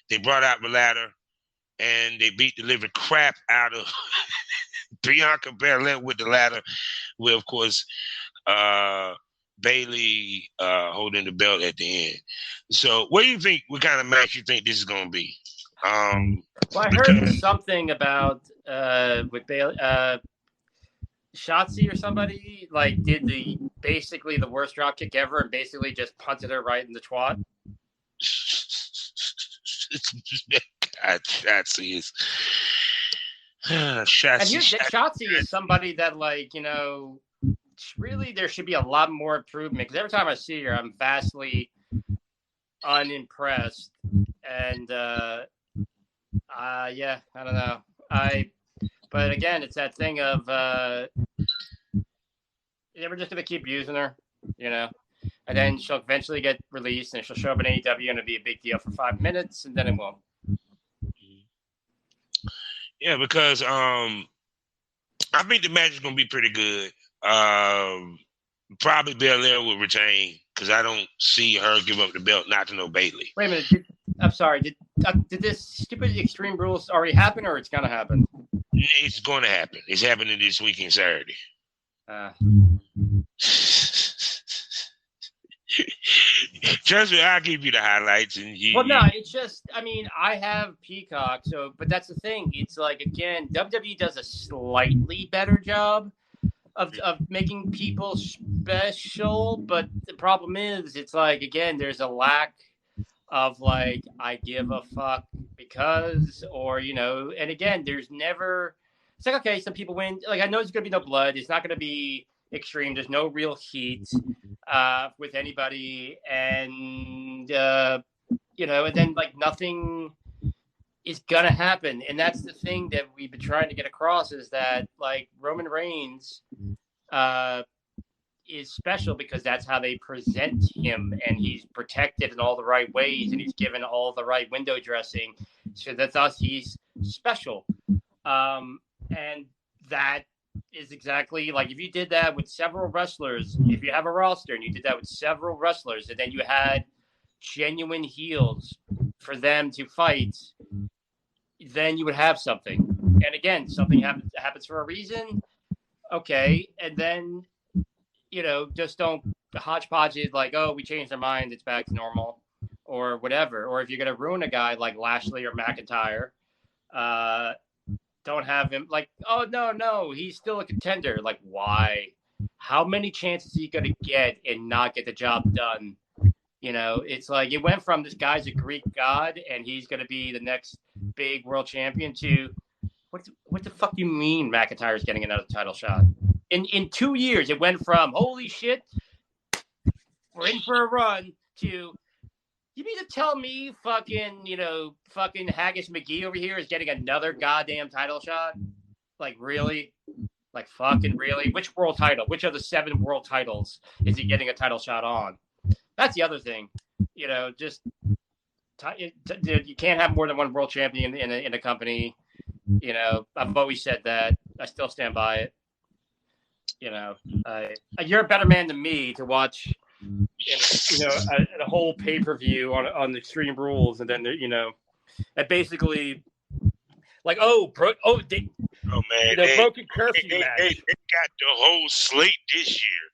They brought out the ladder, and they beat the living crap out of Bianca Belair with the ladder. With, of course, Bayley holding the belt at the end. So, what do you think? What kind of match you think this is going to be? Well, I heard something about with Bayley. Shotzi or somebody like did basically the worst drop kick ever and basically just punted her right in the twat. God, Shotzi is Shotzi is somebody that, like, you know, really there should be a lot more improvement because every time I see her, I'm vastly unimpressed. And yeah, I don't know. But again, it's that thing of we're just gonna keep using her, you know, and then she'll eventually get released and she'll show up in AEW and it'll be a big deal for 5 minutes, and then it won't. Yeah, because I think the match is gonna be pretty good. Probably Belair will retain because I don't see her give up the belt not to no Bayley. Wait a minute. I'm sorry. Did this stupid Extreme Rules already happen, or it's gonna happen? It's going to happen. It's happening this weekend, Saturday. Trust me, I'll give you the highlights. Well, no, it's just, I mean, I have Peacock, but that's the thing. It's like, again, WWE does a slightly better job of making people special, but the problem is, it's like, again, there's a lack of, like, I give a fuck because, or, you know, and again, there's never, it's like, okay, some people win. Like, I know there's going to be no blood. It's not going to be extreme. There's no real heat with anybody. And, you know, and then, like, nothing is going to happen. And that's the thing that we've been trying to get across is that, like, Roman Reigns is special because that's how they present him, and he's protected in all the right ways, and he's given all the right window dressing. So that's us. He's special. And that is exactly like if you did that with several wrestlers, if you have a roster and you did that with several wrestlers, and then you had genuine heels for them to fight, then you would have something. And again, something happens for a reason. Okay. And then, you know, just don't hodgepodge it like, oh, we changed our mind, it's back to normal or whatever. Or if you're going to ruin a guy like Lashley or McIntyre, don't have him like, oh, no, he's still a contender. Like, why? How many chances are you going to get and not get the job done? You know, it's like it went from this guy's a Greek god and he's going to be the next big world champion to what the fuck do you mean McIntyre's getting another title shot? In 2 years, it went from holy shit, we're in for a run to you mean to tell me fucking Haggis McGee over here is getting another goddamn title shot? Like, really? Like, fucking really? Which world title? Which of the 7 world titles is he getting a title shot on? That's the other thing. You know, just you can't have more than one world champion in a company. You know, I've always said that. I still stand by it. You know, you're a better man than me to watch, you know, a whole pay-per-view on Extreme Rules, and then you know, and basically, like, broken curfew match. They got the whole slate this year.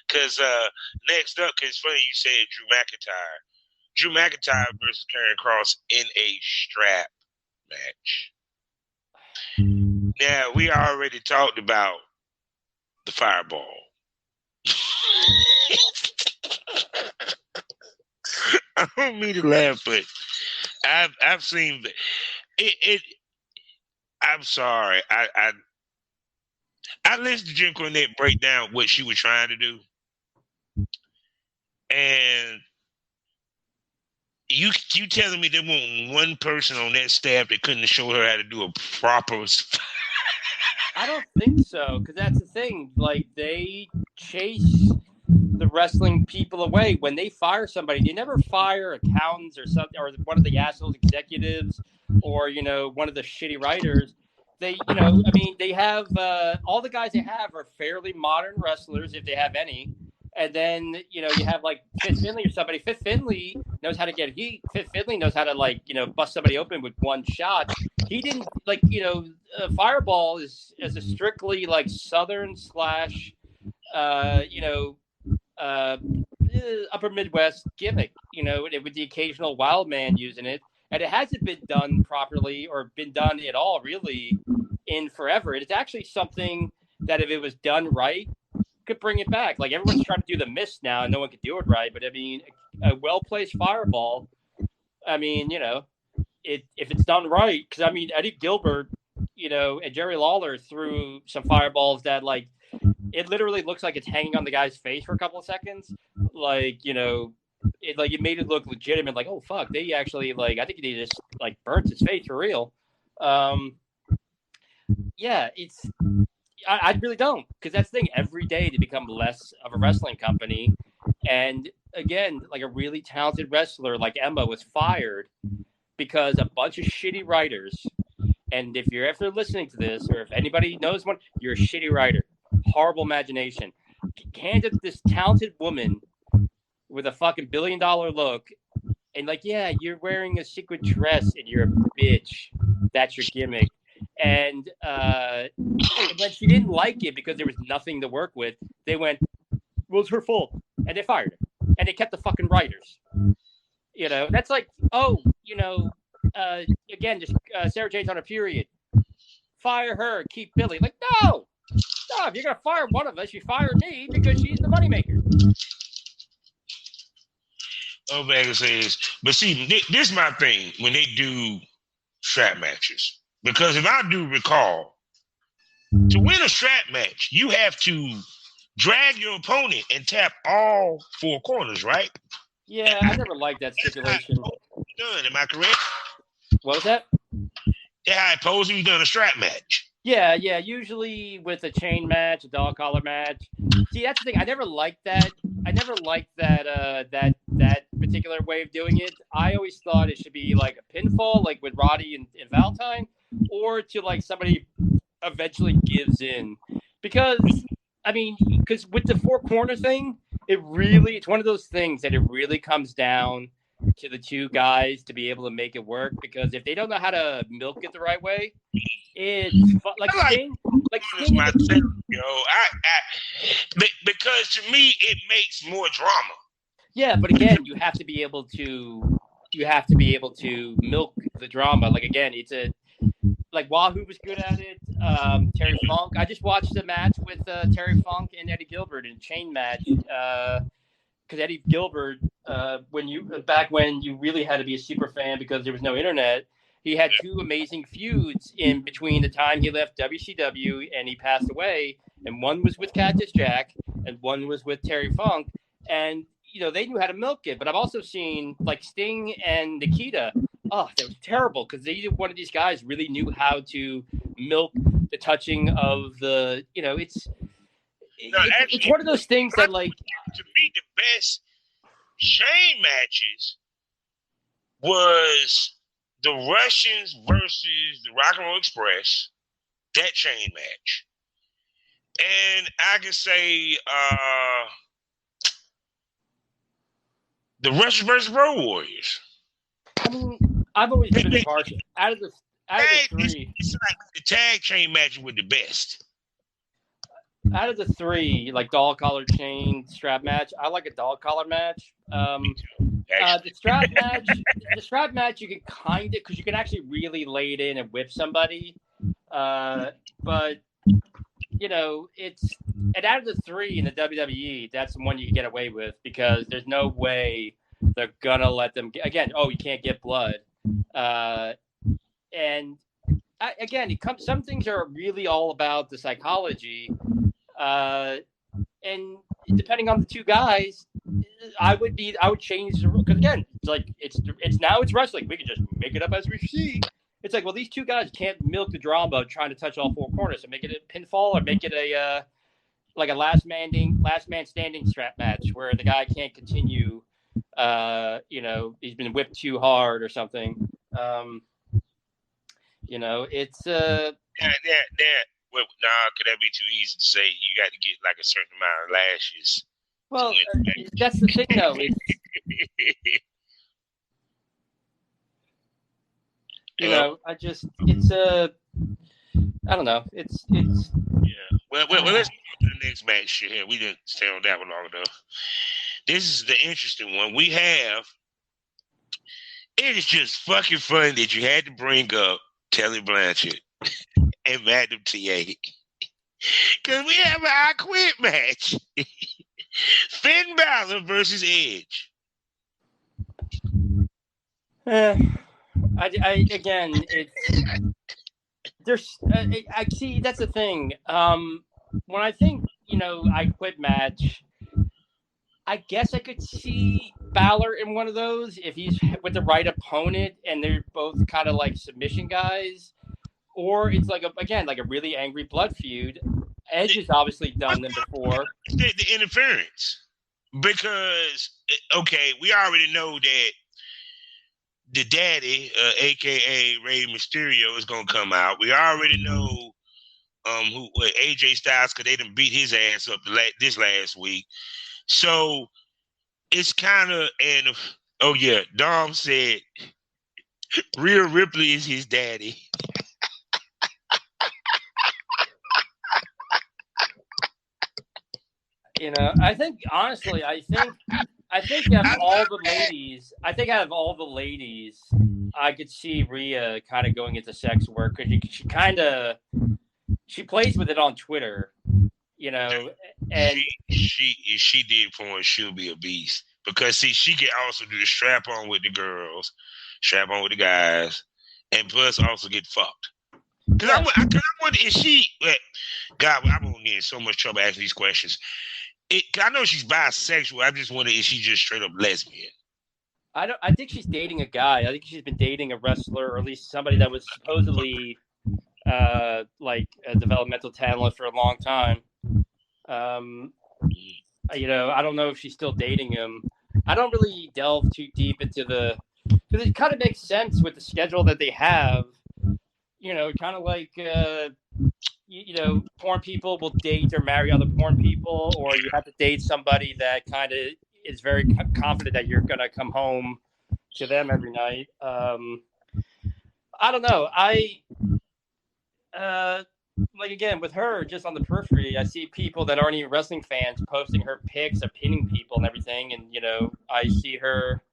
Because next up, because it's funny you said Drew McIntyre versus Karrion Kross in a strap match. Now, we already talked about the fireball. I don't mean to laugh, but I've seen it. I'm sorry. I listened to Jim Cornette break down what she was trying to do, and you telling me there wasn't one person on that staff that couldn't show her how to do a proper. I don't think so, because that's the thing. Like, they chase the wrestling people away. When they fire somebody, they never fire accountants or something, or one of the assholes executives, or one of the shitty writers. They, I mean, they have all the guys they have are fairly modern wrestlers, if they have any. And then you have like Fit Finley or somebody. Fit Finley knows how to get heat. Fit Finley knows how to bust somebody open with one shot. He didn't Fireball is a strictly like Southern slash upper Midwest gimmick, with the occasional wild man using it. And it hasn't been done properly or been done at all, really, in forever. It's actually something that, if it was done right, could bring it back. Like, everyone's trying to do the mist now, and no one can do it right. But I mean, a well-placed fireball, I mean, if it's done right, because I mean, Eddie Gilbert, and Jerry Lawler threw some fireballs that, like, it literally looks like it's hanging on the guy's face for a couple of seconds. Like, it made it look legitimate. Like, oh fuck, they actually, like, I think they just like burnt his face for real. Yeah, I really don't, because that's the thing. Every day they become less of a wrestling company, and again, like, a really talented wrestler like Emma was fired because a bunch of shitty writers. And if you're ever listening to this, or if anybody knows one, you're a shitty writer. Horrible imagination. Handed this talented woman with a fucking $1 billion look, and like, yeah, you're wearing a sequin dress and you're a bitch. That's your gimmick. And when she didn't like it because there was nothing to work with, they went, well, it's her fault. And they fired her. And they kept the fucking writers. That's like, again, just Sarah Jane's on a period. Fire her, keep Billy. Like, no, if you're going to fire one of us, you fire me because she's the moneymaker. Omega says, but see, this is my thing when they do strap matches. Because if I do recall, to win a strap match, you have to drag your opponent and tap all four corners, right? Yeah, I never liked that stipulation. Done, am I correct? What was that? Yeah, I suppose you done a strap match. Yeah, usually with a chain match, a dog collar match. See, that's the thing. I never liked that. That particular way of doing it. I always thought it should be like a pinfall, like with Roddy and Valentine, or to like somebody eventually gives in. Because with the four corner thing, it's one of those things that it really comes down to the two guys to be able to make it work. Because if they don't know how to milk it the right way, it's like Sting. My thing, because to me it makes more drama. Yeah, but again, you have to be able to milk the drama. Like, again, like Wahoo was good at it. Terry Funk. I just watched a match with Terry Funk and Eddie Gilbert in a chain match. Because Eddie Gilbert, back when you really had to be a super fan because there was no internet, he had two amazing feuds in between the time he left WCW and he passed away. And one was with Cactus Jack and one was with Terry Funk. And, they knew how to milk it. But I've also seen, like, Sting and Nikita. Oh, that was terrible, because either one of these guys really knew how to milk the touching of the, it's one of those things that, like, to me, the best chain matches was the Russians versus the Rock and Roll Express, that chain match. And I can say the Russians versus Road Warriors. I mean, I've always been a partial. Out of the three, it's like the tag chain matches were the best. Out of the three, like dog collar chain strap match, I like a dog collar match. The strap match, you can kind of, because you can actually really lay it in and whip somebody. But it's and out of the three in the WWE, that's the one you can get away with because there's no way they're gonna let them again. Oh, you can't get blood, and again, some things are really all about the psychology, and depending on the two guys, I would change the rule because again, it's like it's wrestling. We can just make it up as we see. It's like, well, these two guys can't milk the drama of trying to touch all four corners and make it a pinfall or make it a like a last man standing strap match where the guy can't continue. He's been whipped too hard or something. It's could that be too easy to say? You got to get like a certain amount of lashes. Well, that's the thing, though. I don't know. It's. Yeah. Well, let's go to the next match here. We didn't stay on that one long enough. This is the interesting one. We have. It is just fucking funny that you had to bring up Kelly Blanchett and Madam TA. Because we have an I Quit match. Finn Balor versus Edge. I see. That's the thing. When I think, I Quit match, I guess I could see Balor in one of those if he's with the right opponent and they're both kind of like submission guys, or it's like a really angry blood feud. Edge has obviously done them before. The interference, because we already know that the daddy, aka Rey Mysterio, is gonna come out. We already know AJ Styles, because they done beat his ass up this last week. So it's kind of Dom said Rhea Ripley is his daddy. I think honestly, I think out of all the ladies, I could see Rhea kind of going into sex work because she plays with it on Twitter, and she did porn, she'll be a beast because she can also do the strap on with the girls, strap on with the guys, and plus also get fucked. Because I wonder, is she? God, I'm gonna get in so much trouble asking these questions. I know she's bisexual. I just wonder, is she just straight up lesbian? I think she's dating a guy. I think she's been dating a wrestler, or at least somebody that was supposedly like a developmental talent for a long time. I don't know if she's still dating him. I don't really delve too deep into because it kind of makes sense with the schedule that they have. Kind of like porn people will date or marry other porn people, or you have to date somebody that kind of is very confident that you're going to come home to them every night. I don't know. Again, with her, just on the periphery, I see people that aren't even wrestling fans posting her pics of pinning people and everything. And, I see her,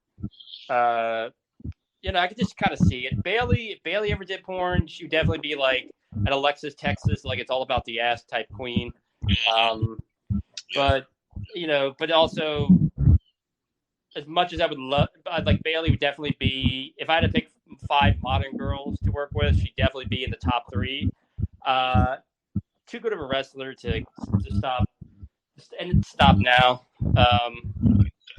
I could just kind of see it. If Bailey ever did porn, she would definitely be like an Alexis Texas, like it's all about the ass type queen. But also, as much as I would love, like Bailey would definitely be, if I had to pick 5 modern girls to work with, she'd definitely be in the top 3. Too good of a wrestler to stop now.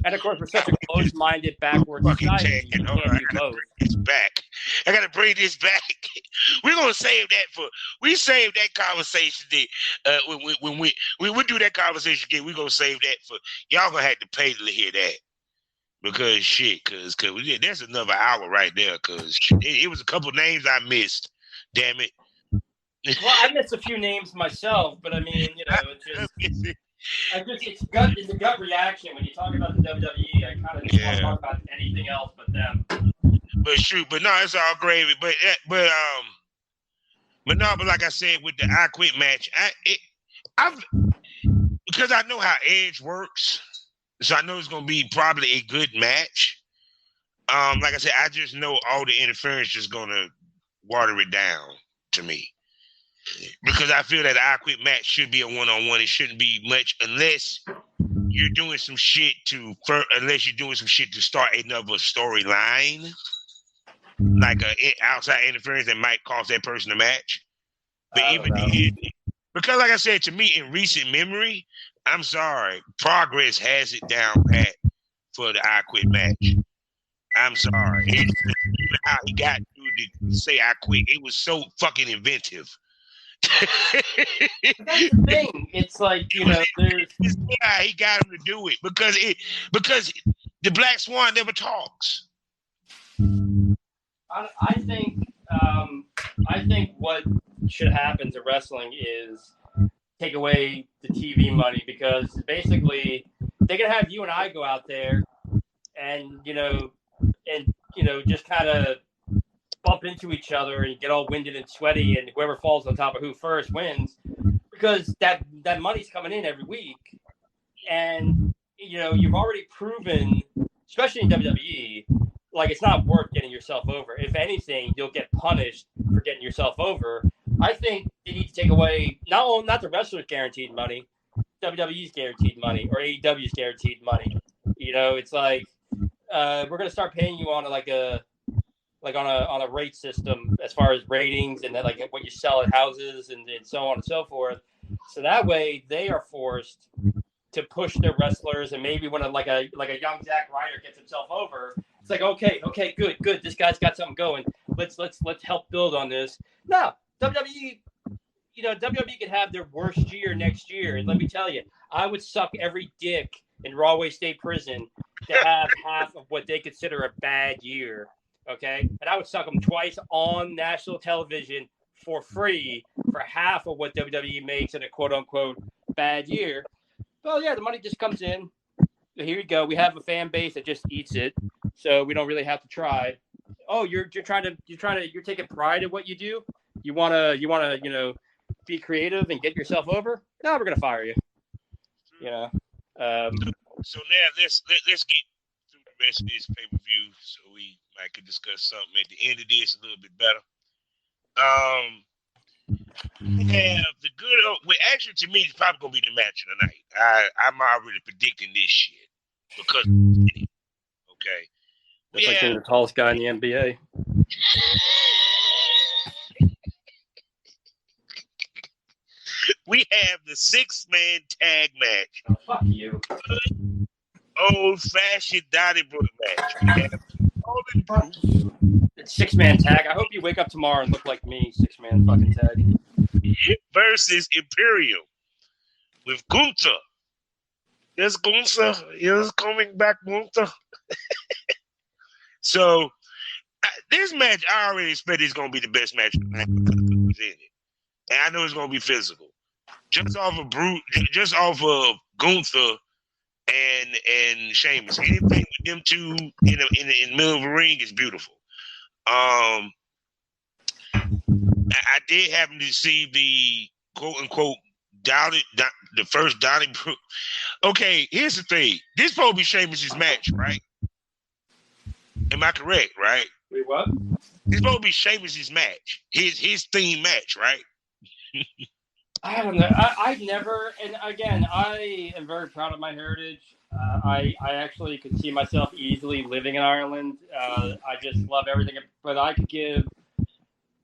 And of course, we're such a closed-minded, backward society. You can't do both. It's back. I gotta bring this back. We're gonna save that we save that conversation. When we do that conversation again, we're gonna save that for y'all. Gonna have to pay to hear that because there's another hour right there. Because it was a couple names I missed. Damn it. Well, I missed a few names myself, but I mean, it's a gut reaction when you talk about the WWE. I kind of just want to talk about anything else but them. But no, it's all gravy. But like I said, with the I Quit match, because I know how Edge works, so I know it's gonna be probably a good match. Like I said, I just know all the interference is gonna water it down to me. because I feel that the I Quit match should be a one-on-one. It shouldn't be much unless you're doing some shit to start another storyline, like a outside interference that might cost that person a match. But because, like I said, to me, in recent memory, I'm sorry, Progress has it down pat for the I Quit match. I'm sorry. How he got to say I quit. It was so fucking inventive. That's the thing. It's like, there's yeah, he got him to do it because the Black Swan never talks. I think what should happen to wrestling is take away the TV money, because basically they can have you and I go out there and just kind of bump into each other and get all winded and sweaty, and whoever falls on top of who first wins, because that money's coming in every week. And you've already proven, especially in WWE, like, it's not worth getting yourself over. If anything, you'll get punished for getting yourself over. I think they need to take away not the wrestlers' guaranteed money, WWE's guaranteed money, or AEW's guaranteed money. It's like, we're gonna start paying you on on a rate system as far as ratings and then like what you sell at houses and so on and so forth. So that way they are forced to push their wrestlers, and maybe when a young Zack Ryder gets himself over, it's like, okay, good. This guy's got something going. Let's help build on this. No, WWE, WWE could have their worst year next year, and let me tell you, I would suck every dick in Rahway State Prison to have half of what they consider a bad year. Okay, and I would suck them twice on national television for free for half of what WWE makes in a quote unquote bad year. Well, yeah, the money just comes in. Here you go. We have a fan base that just eats it, so we don't really have to try. Oh, you're taking pride in what you do. You wanna be creative and get yourself over. No, we're gonna fire you. So now let's get through the rest of this pay-per-view so we might could discuss something at the end of this a little bit better. We have the good. Well, actually, to me, it's probably gonna be the match of the night. I'm already predicting this shit because okay. That's like being the tallest guy in the NBA. We have the 6-man tag match. Oh, fuck you. Old-fashioned Donnybrook match. We have It's 6-man tag. I hope you wake up tomorrow and look like me. 6-man fucking tag. Versus Imperium with Gunther. Yes, Gunther. Yes, coming back, Gunther. So this match, I already expect it's going to be the best match of the night because of who's in it, and I know it's going to be physical. Just off of Gunther and Sheamus. Anything with them two in the middle of a ring is beautiful. I did happen to see the quote unquote the first Donnybrook. Okay, here's the thing. This supposed to be Sheamus' match, right? Am I correct, right? Wait, what? This supposed to be Sheamus' match. His theme match, right? I don't know. I never, and again, I am very proud of my heritage. I actually could see myself easily living in Ireland. I just love everything, but I could give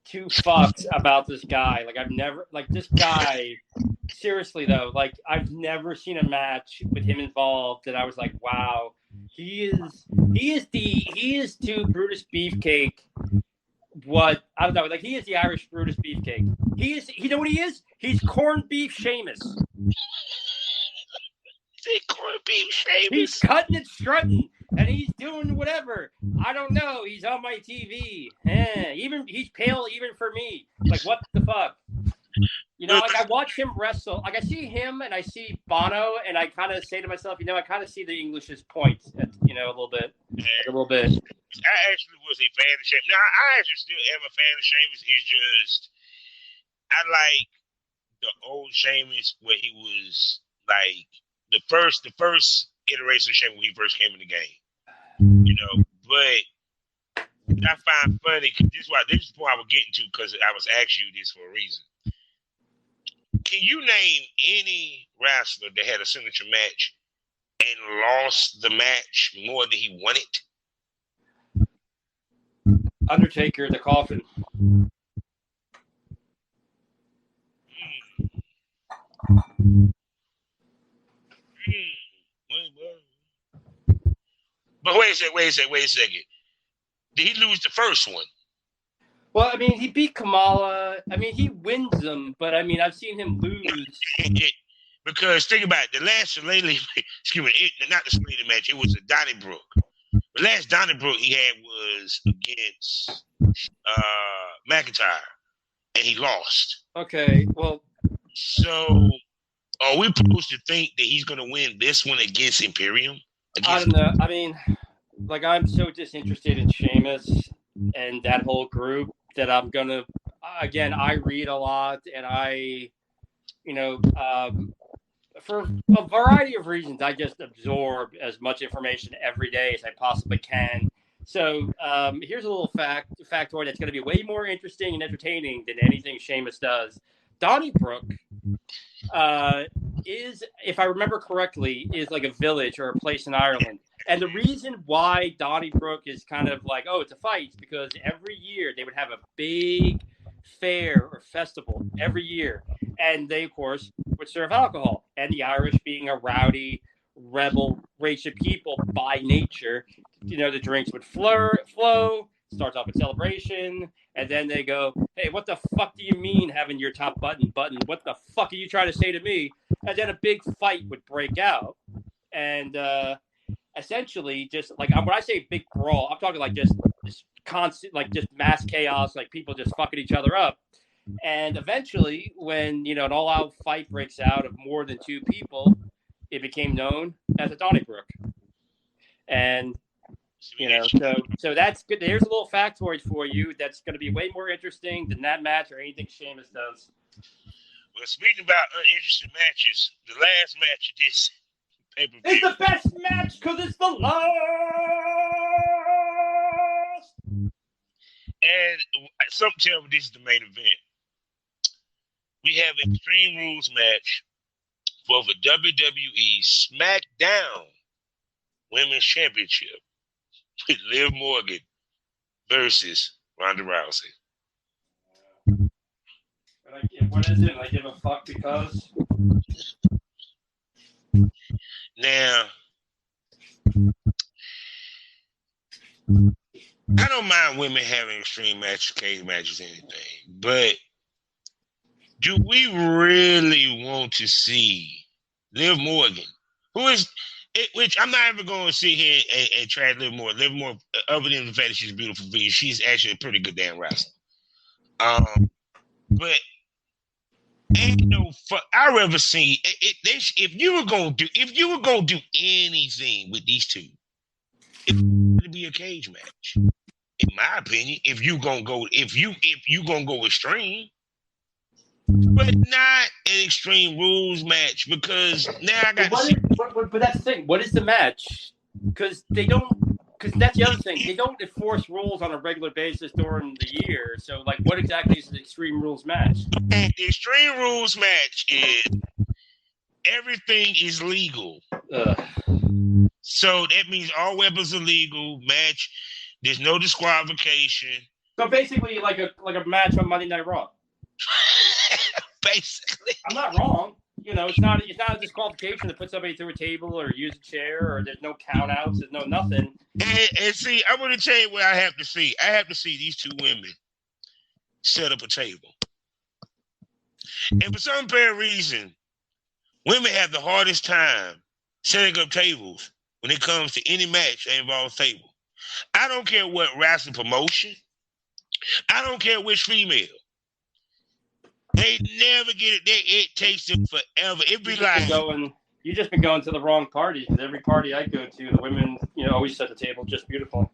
two fucks about this guy. Like, I've never, like, this guy, seriously though, like, I've never seen a match with him involved that I was like, wow, he is to Brutus Beefcake what, I don't know, like, he is the Irish Brutus Beefcake. You know what he is? He's corned beef Sheamus. Corned beef Sheamus. He's cutting and strutting, and he's doing whatever. I don't know. He's on my TV. Even he's pale even for me. Like, what the fuck? You know, like, I watch him wrestle. Like, I see him and I see Bono, and I kind of say to myself, you know, I kind of see the English's point, you know, a little bit. Like, a little bit. I actually was a fan of Sheamus. Now, I actually still am a fan of Sheamus. It's just, I like the old Sheamus where he was like the first iteration of Sheamus when he first came in the game. You know, but I find funny because this is the point I was getting to because I was asking you this for a reason. Can you name any wrestler that had a signature match and lost the match more than he won it? Undertaker, the Coffin. But wait a second. Did he lose the first one? Well, I mean, he beat Kamala. I mean, he wins them, but I mean, I've seen him lose. Because think about it, the last Shillelagh, excuse me, not the Shillelagh match, it was a Donnybrook. The last Donnybrook he had was against McIntyre, and he lost. Okay, well. So, are we supposed to think that he's going to win this one against Imperium? I don't know. I mean, like, I'm so disinterested in Sheamus and that whole group that I'm going to, again, I read a lot and I, for a variety of reasons, I just absorb as much information every day as I possibly can. So here's a little factoid that's going to be way more interesting and entertaining than anything Sheamus does. Donnybrook is, if I remember correctly, is like a village or a place in Ireland. And the reason why Donnybrook is kind of like, oh, it's a fight, is because every year they would have a big fair or festival every year. And they, of course, would serve alcohol. And the Irish, being a rowdy, rebel race of people by nature, the drinks would flow, starts off with celebration, and then they go, hey, what the fuck do you mean having your top button? What the fuck are you trying to say to me? And then a big fight would break out. And essentially, just like when I say big brawl, I'm talking like just constant, like just mass chaos, like people just fucking each other up. And eventually, when an all-out fight breaks out of more than two people, it became known as a Donnybrook. And so that's good. Here's a little factoid for you that's going to be way more interesting than that match or anything Sheamus does. Well, speaking about uninteresting matches, the last match of this pay-per-view, it's the best match because it's the last. And something tell me this is the main event. We have an Extreme Rules match for the WWE SmackDown Women's Championship with Liv Morgan versus Ronda Rousey. What is it? I give a fuck because. Now, I don't mind women having extreme matches, cage matches, anything, but do we really want to see Liv Morgan, who is, which I'm not even going to sit here and try Liv Morgan. Liv Morgan, other than the fact that she's beautiful, she's actually a pretty good damn wrestler. But ain't no fuck. I'd rather see if you were gonna do anything with these two, it would be a cage match. In my opinion, if you gonna go extreme, but not an Extreme Rules match, because now I got. But that's the thing. What is the match? Because they don't. Because that's the other thing. They don't enforce rules on a regular basis during the year. So, like, what exactly is an Extreme Rules match? The Extreme Rules match is everything is legal. So that means all weapons are legal. Match. There's no disqualification. So basically, like a match on Monday Night Raw. Basically, I'm not wrong. It's not a disqualification to put somebody through a table or use a chair, or there's no count outs, there's no nothing. And see, I'm going to tell you what I have to see. I have to see these two women set up a table. And for some apparent reason, women have the hardest time setting up tables when it comes to any match that involves table. I don't care what wrestling promotion. I don't care which female. They never get it. It takes them forever. It'd be like you've just been going to the wrong party. Because every party I go to, the women, always set the table just beautiful.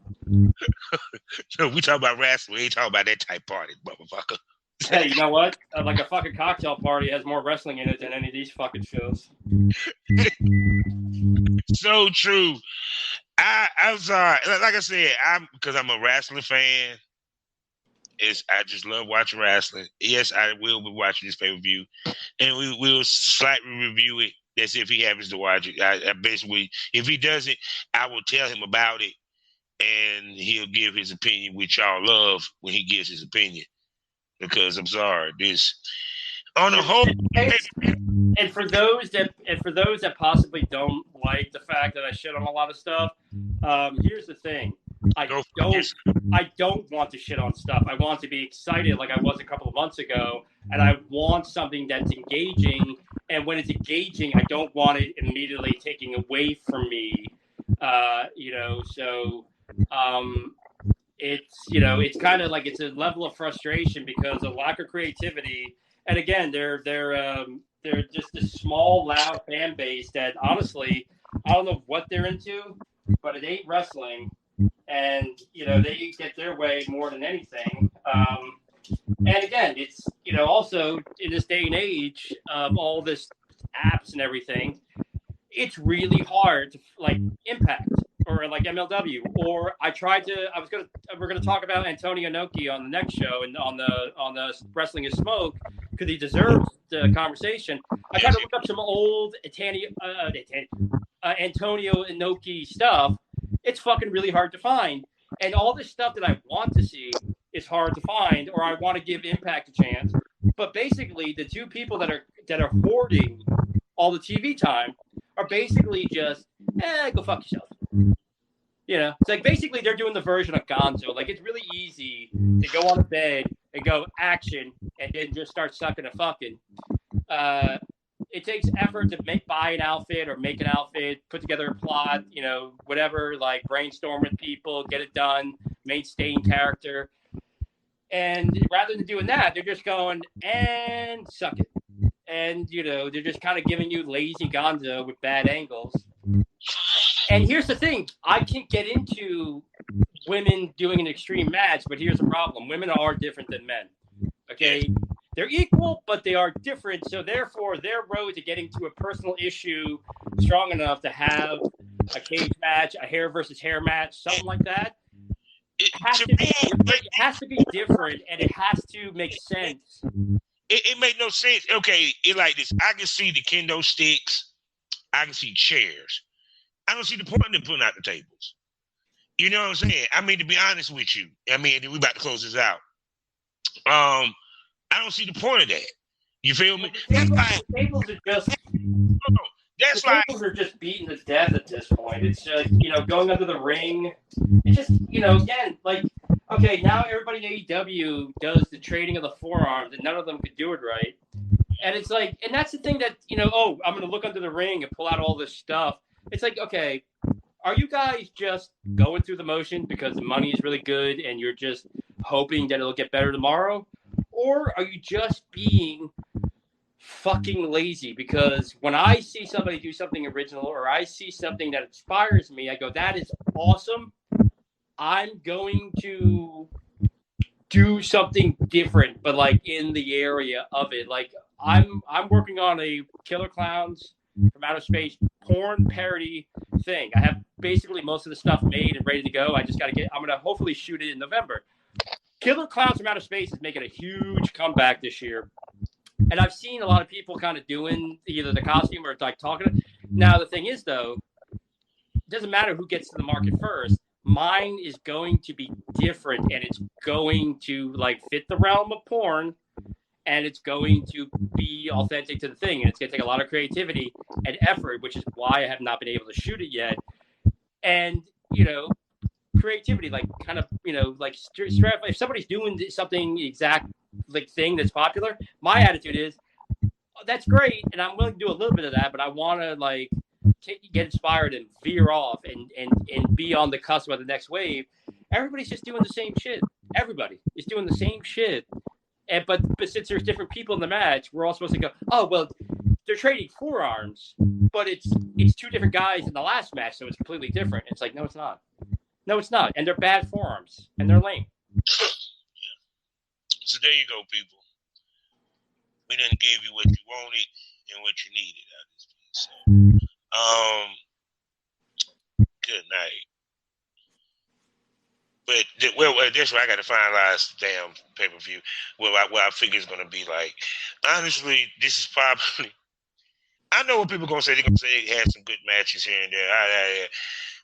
So we talk about wrestling. We ain't talking about that type party, motherfucker. Hey, you know what? Like a fucking cocktail party has more wrestling in it than any of these fucking shows. So true. I'm sorry. Like I said, because I'm a wrestling fan. I just love watching wrestling. Yes, I will be watching this pay-per-view, and we'll slightly review it. That's if he happens to watch it. I basically, if he doesn't, I will tell him about it, and he'll give his opinion, which y'all love when he gives his opinion. Because I'm sorry, this on the whole. And for those that possibly don't like the fact that I shit on a lot of stuff, here's the thing: I don't want to shit on stuff. I want to be excited, like I was a couple of months ago, and I want something that's engaging. And when it's engaging, I don't want it immediately taking away from me. So it's kind of like it's a level of frustration because of lack of creativity. And again, they're just a small, loud fan base that honestly, I don't know what they're into, but it ain't wrestling. And they get their way more than anything. And again, it's also in this day and age of all this apps and everything, it's really hard to like Impact or like MLW. Or we're gonna talk about Antonio Inoki on the next show and on the Wrestling is Smoke because he deserves the conversation. I tried to look up some old Antonio Inoki stuff. It's fucking really hard to find, and all this stuff that I want to see is hard to find, or I want to give Impact a chance. But basically, the two people that are hoarding all the TV time are basically just, go fuck yourself. It's like basically they're doing the version of Gonzo. Like it's really easy to go on the bed and go action and then just start sucking a fucking. It takes effort to buy an outfit or make an outfit, put together a plot, whatever, like brainstorm with people, get it done, mainstay in character. And rather than doing that, they're just going and suck it. And, they're just kind of giving you lazy Gonzo with bad angles. And here's the thing. I can't get into women doing an extreme match, but here's the problem. Women are different than men. Okay? They're equal, but they are different. So therefore, their road to getting to a personal issue strong enough to have a cage match, a hair versus hair match, something like that, it has to be different, and it has to make sense. It made no sense. Okay, it like this. I can see the kendo sticks. I can see chairs. I don't see the point in putting out the tables. You know what I'm saying? I mean, to be honest with you, we about to close this out. I don't see the point of that. You feel me? The tables are just beaten to death at this point. It's just, going under the ring. It's just, again, like, okay, now everybody in AEW does the trading of the forearms, and none of them could do it right. And it's like, and that's the thing that, I'm going to look under the ring and pull out all this stuff. It's like, okay, are you guys just going through the motion because the money is really good and you're just hoping that it'll get better tomorrow? Or are you just being fucking lazy? Because when I see somebody do something original or I see something that inspires me, I go, that is awesome. I'm going to do something different, but like in the area of it. Like I'm working on a Killer Clowns from Outer Space porn parody thing. I have basically most of the stuff made and ready to go. I just got to I'm going to hopefully shoot it in November. Killer Clowns from Outer Space is making a huge comeback this year. And I've seen a lot of people kind of doing either the costume or like talking. Now, the thing is, though, it doesn't matter who gets to the market first. Mine is going to be different, and it's going to like fit the realm of porn, and it's going to be authentic to the thing. And it's going to take a lot of creativity and effort, which is why I have not been able to shoot it yet. And, creativity, like kind of, like if somebody's doing something exact like thing that's popular, my attitude is that's great, and I'm willing to do a little bit of that, but I want to like get inspired and veer off and be on the cusp of the next wave. Everybody's just doing the same shit. Everybody is doing the same shit, but since there's different people in the match, we're all supposed to go, oh well, they're trading forearms, but it's two different guys in the last match, so it's completely different. It's like, no, it's not. No, it's not. And they're bad forearms. And they're lame. So there you go, people. We done gave you what you wanted and what you needed out of this piece. So, good night. But that's why I got to finalize the damn pay-per-view. What I figure is going to be like. Honestly, this is probably. I know what people are going to say. They're going to say it had some good matches here and there.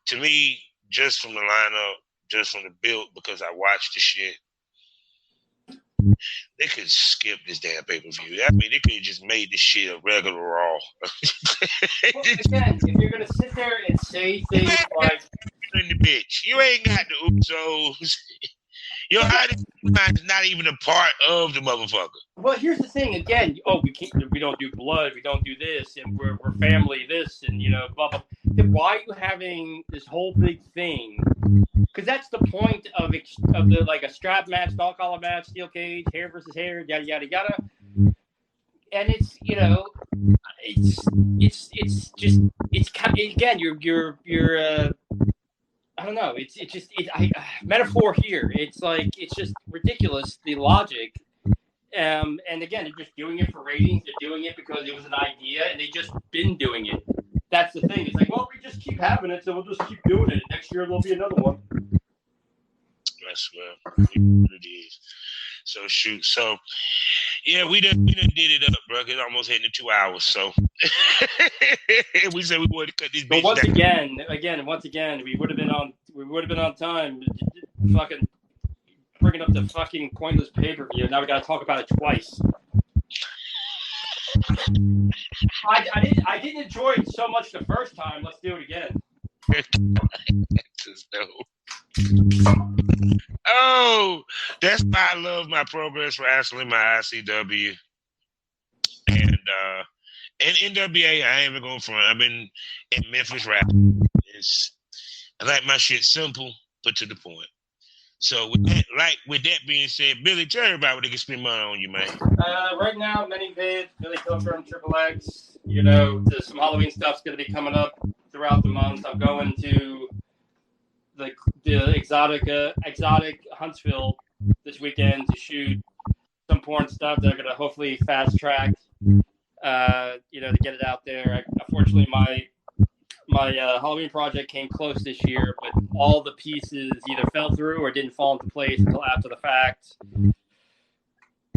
To me, just from the lineup, just from the build, because I watched the shit, they could skip this damn pay-per-view. I mean, they could have just made this shit a regular Raw. Well, again, if you're going to sit there and say things like... In the bitch. You ain't got the Usos. Your hottest is not even a part of the motherfucker. Well, here's the thing. Again, we don't do blood, we don't do this, and we're family this, and blah blah. Then why are you having this whole big thing? Because that's the point of the like a strap match, dog collar match, steel cage, hair versus hair, yada yada yada. And it's it's kind of, again you're I don't know. It's metaphor here. It's like it's just ridiculous, the logic. And again, they're just doing it for ratings. They're doing it because it was an idea, and they just been doing it. That's the thing. It's like, well, we just keep having it, so we'll just keep doing it. Next year there'll be another one. That's what it is. So shoot. So yeah, we done did it up, bro. It's almost heading to 2 hours. So we said we wanted to cut this. But once again, we would have been on time. Fucking bringing up the fucking pointless pay-per-view. Now we got to talk about it twice. I didn't enjoy it so much the first time. Let's do it again. Oh, that's why I love my Progress Wrestling, my ICW, and NWA. I ain't even going front. I've been in Memphis rapping. I like my shit simple, but to the point. So with that being said, Billy, tell everybody what they can spend money on you, man. Right now, many vids, Billy Pilgrim, Triple X. Some Halloween stuff's going to be coming up throughout the month. I'm going to the exotic Huntsville this weekend to shoot some porn stuff that are going to hopefully fast track, to get it out there. Unfortunately, my Halloween project came close this year, but all the pieces either fell through or didn't fall into place until after the fact. What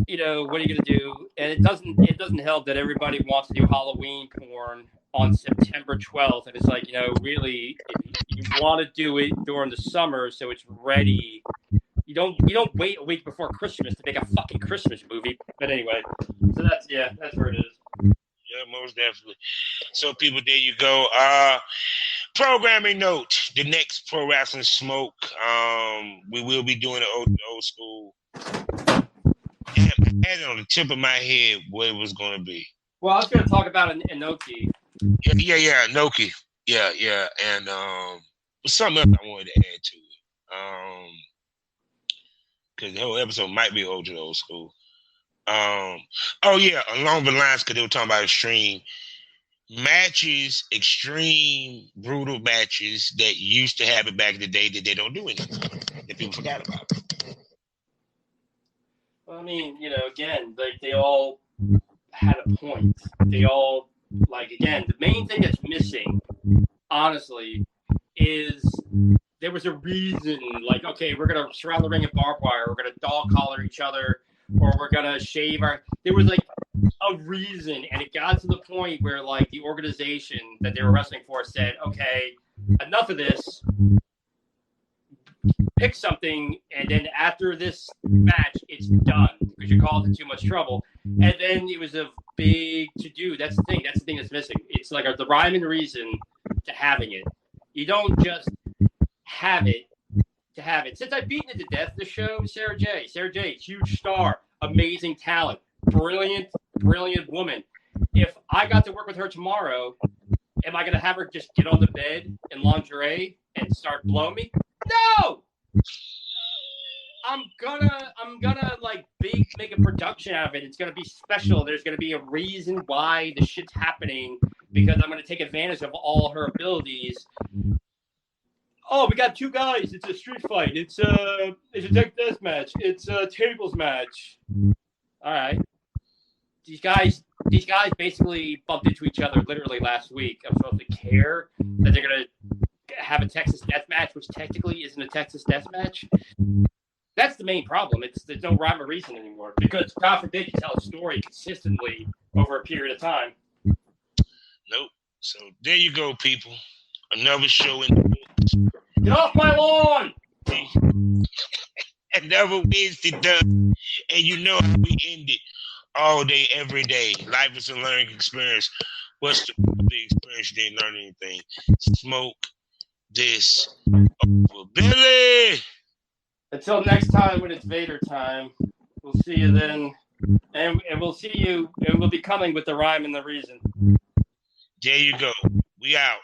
are you going to do? And it doesn't help that everybody wants to do Halloween porn on September 12th. And it's like, really, if you want to do it during the summer so it's ready, you don't wait a week before Christmas to make a fucking Christmas movie. But anyway, so that's where it is. Yeah, most definitely. So, people, there you go. Programming note: the next Pro Wrestling Smoke. We will be doing the old school. Damn, I had it on the tip of my head what it was going to be. Well, I was going to talk about Inoki. Yeah, Inoki. Yeah, and something else I wanted to add to it. Because the whole episode might be old school. Along the lines, because they were talking about extreme matches, extreme brutal matches that used to happen back in the day that they don't do anymore. That people forgot about. Well, I mean, again, they all had a point. They all, again, the main thing that's missing, honestly, is there was a reason, okay, we're going to surround the ring in barbed wire, we're going to dog collar each other, or we're going to shave there was, a reason, and it got to the point where, the organization that they were wrestling for said, okay, enough of this, pick something, and then after this match, it's done because you're causing too much trouble. And then it was a big to-do. That's the thing that's missing. It's the rhyme and reason to having it. You don't just have it to have it. Since I've beaten it to death, the show, Sarah J, huge star, amazing talent, brilliant woman. If I got to work with her tomorrow, am I going to have her just get on the bed in lingerie and start blowing me? No! I'm gonna make a production out of it. It's gonna be special. There's gonna be a reason why the shit's happening because I'm gonna take advantage of all her abilities. Oh, we got two guys. It's a street fight. It's a tech death match. It's a tables match. All right. These guys basically bumped into each other literally last week. I'm supposed to care that they're gonna have a Texas death match, which technically isn't a Texas death match. That's the main problem. There's no rhyme or reason anymore because God forbid you tell a story consistently over a period of time. Nope. So there you go, people. Another show in the books. Get off my lawn! Another Wednesday done. And you know how we end it all day, every day. Life is a learning experience. What's the experience? You didn't learn anything. Smoke this over. Billy! Until next time when it's Vader time, we'll see you then. And we'll see you, and we'll be coming with the rhyme and the reason. There you go. We out.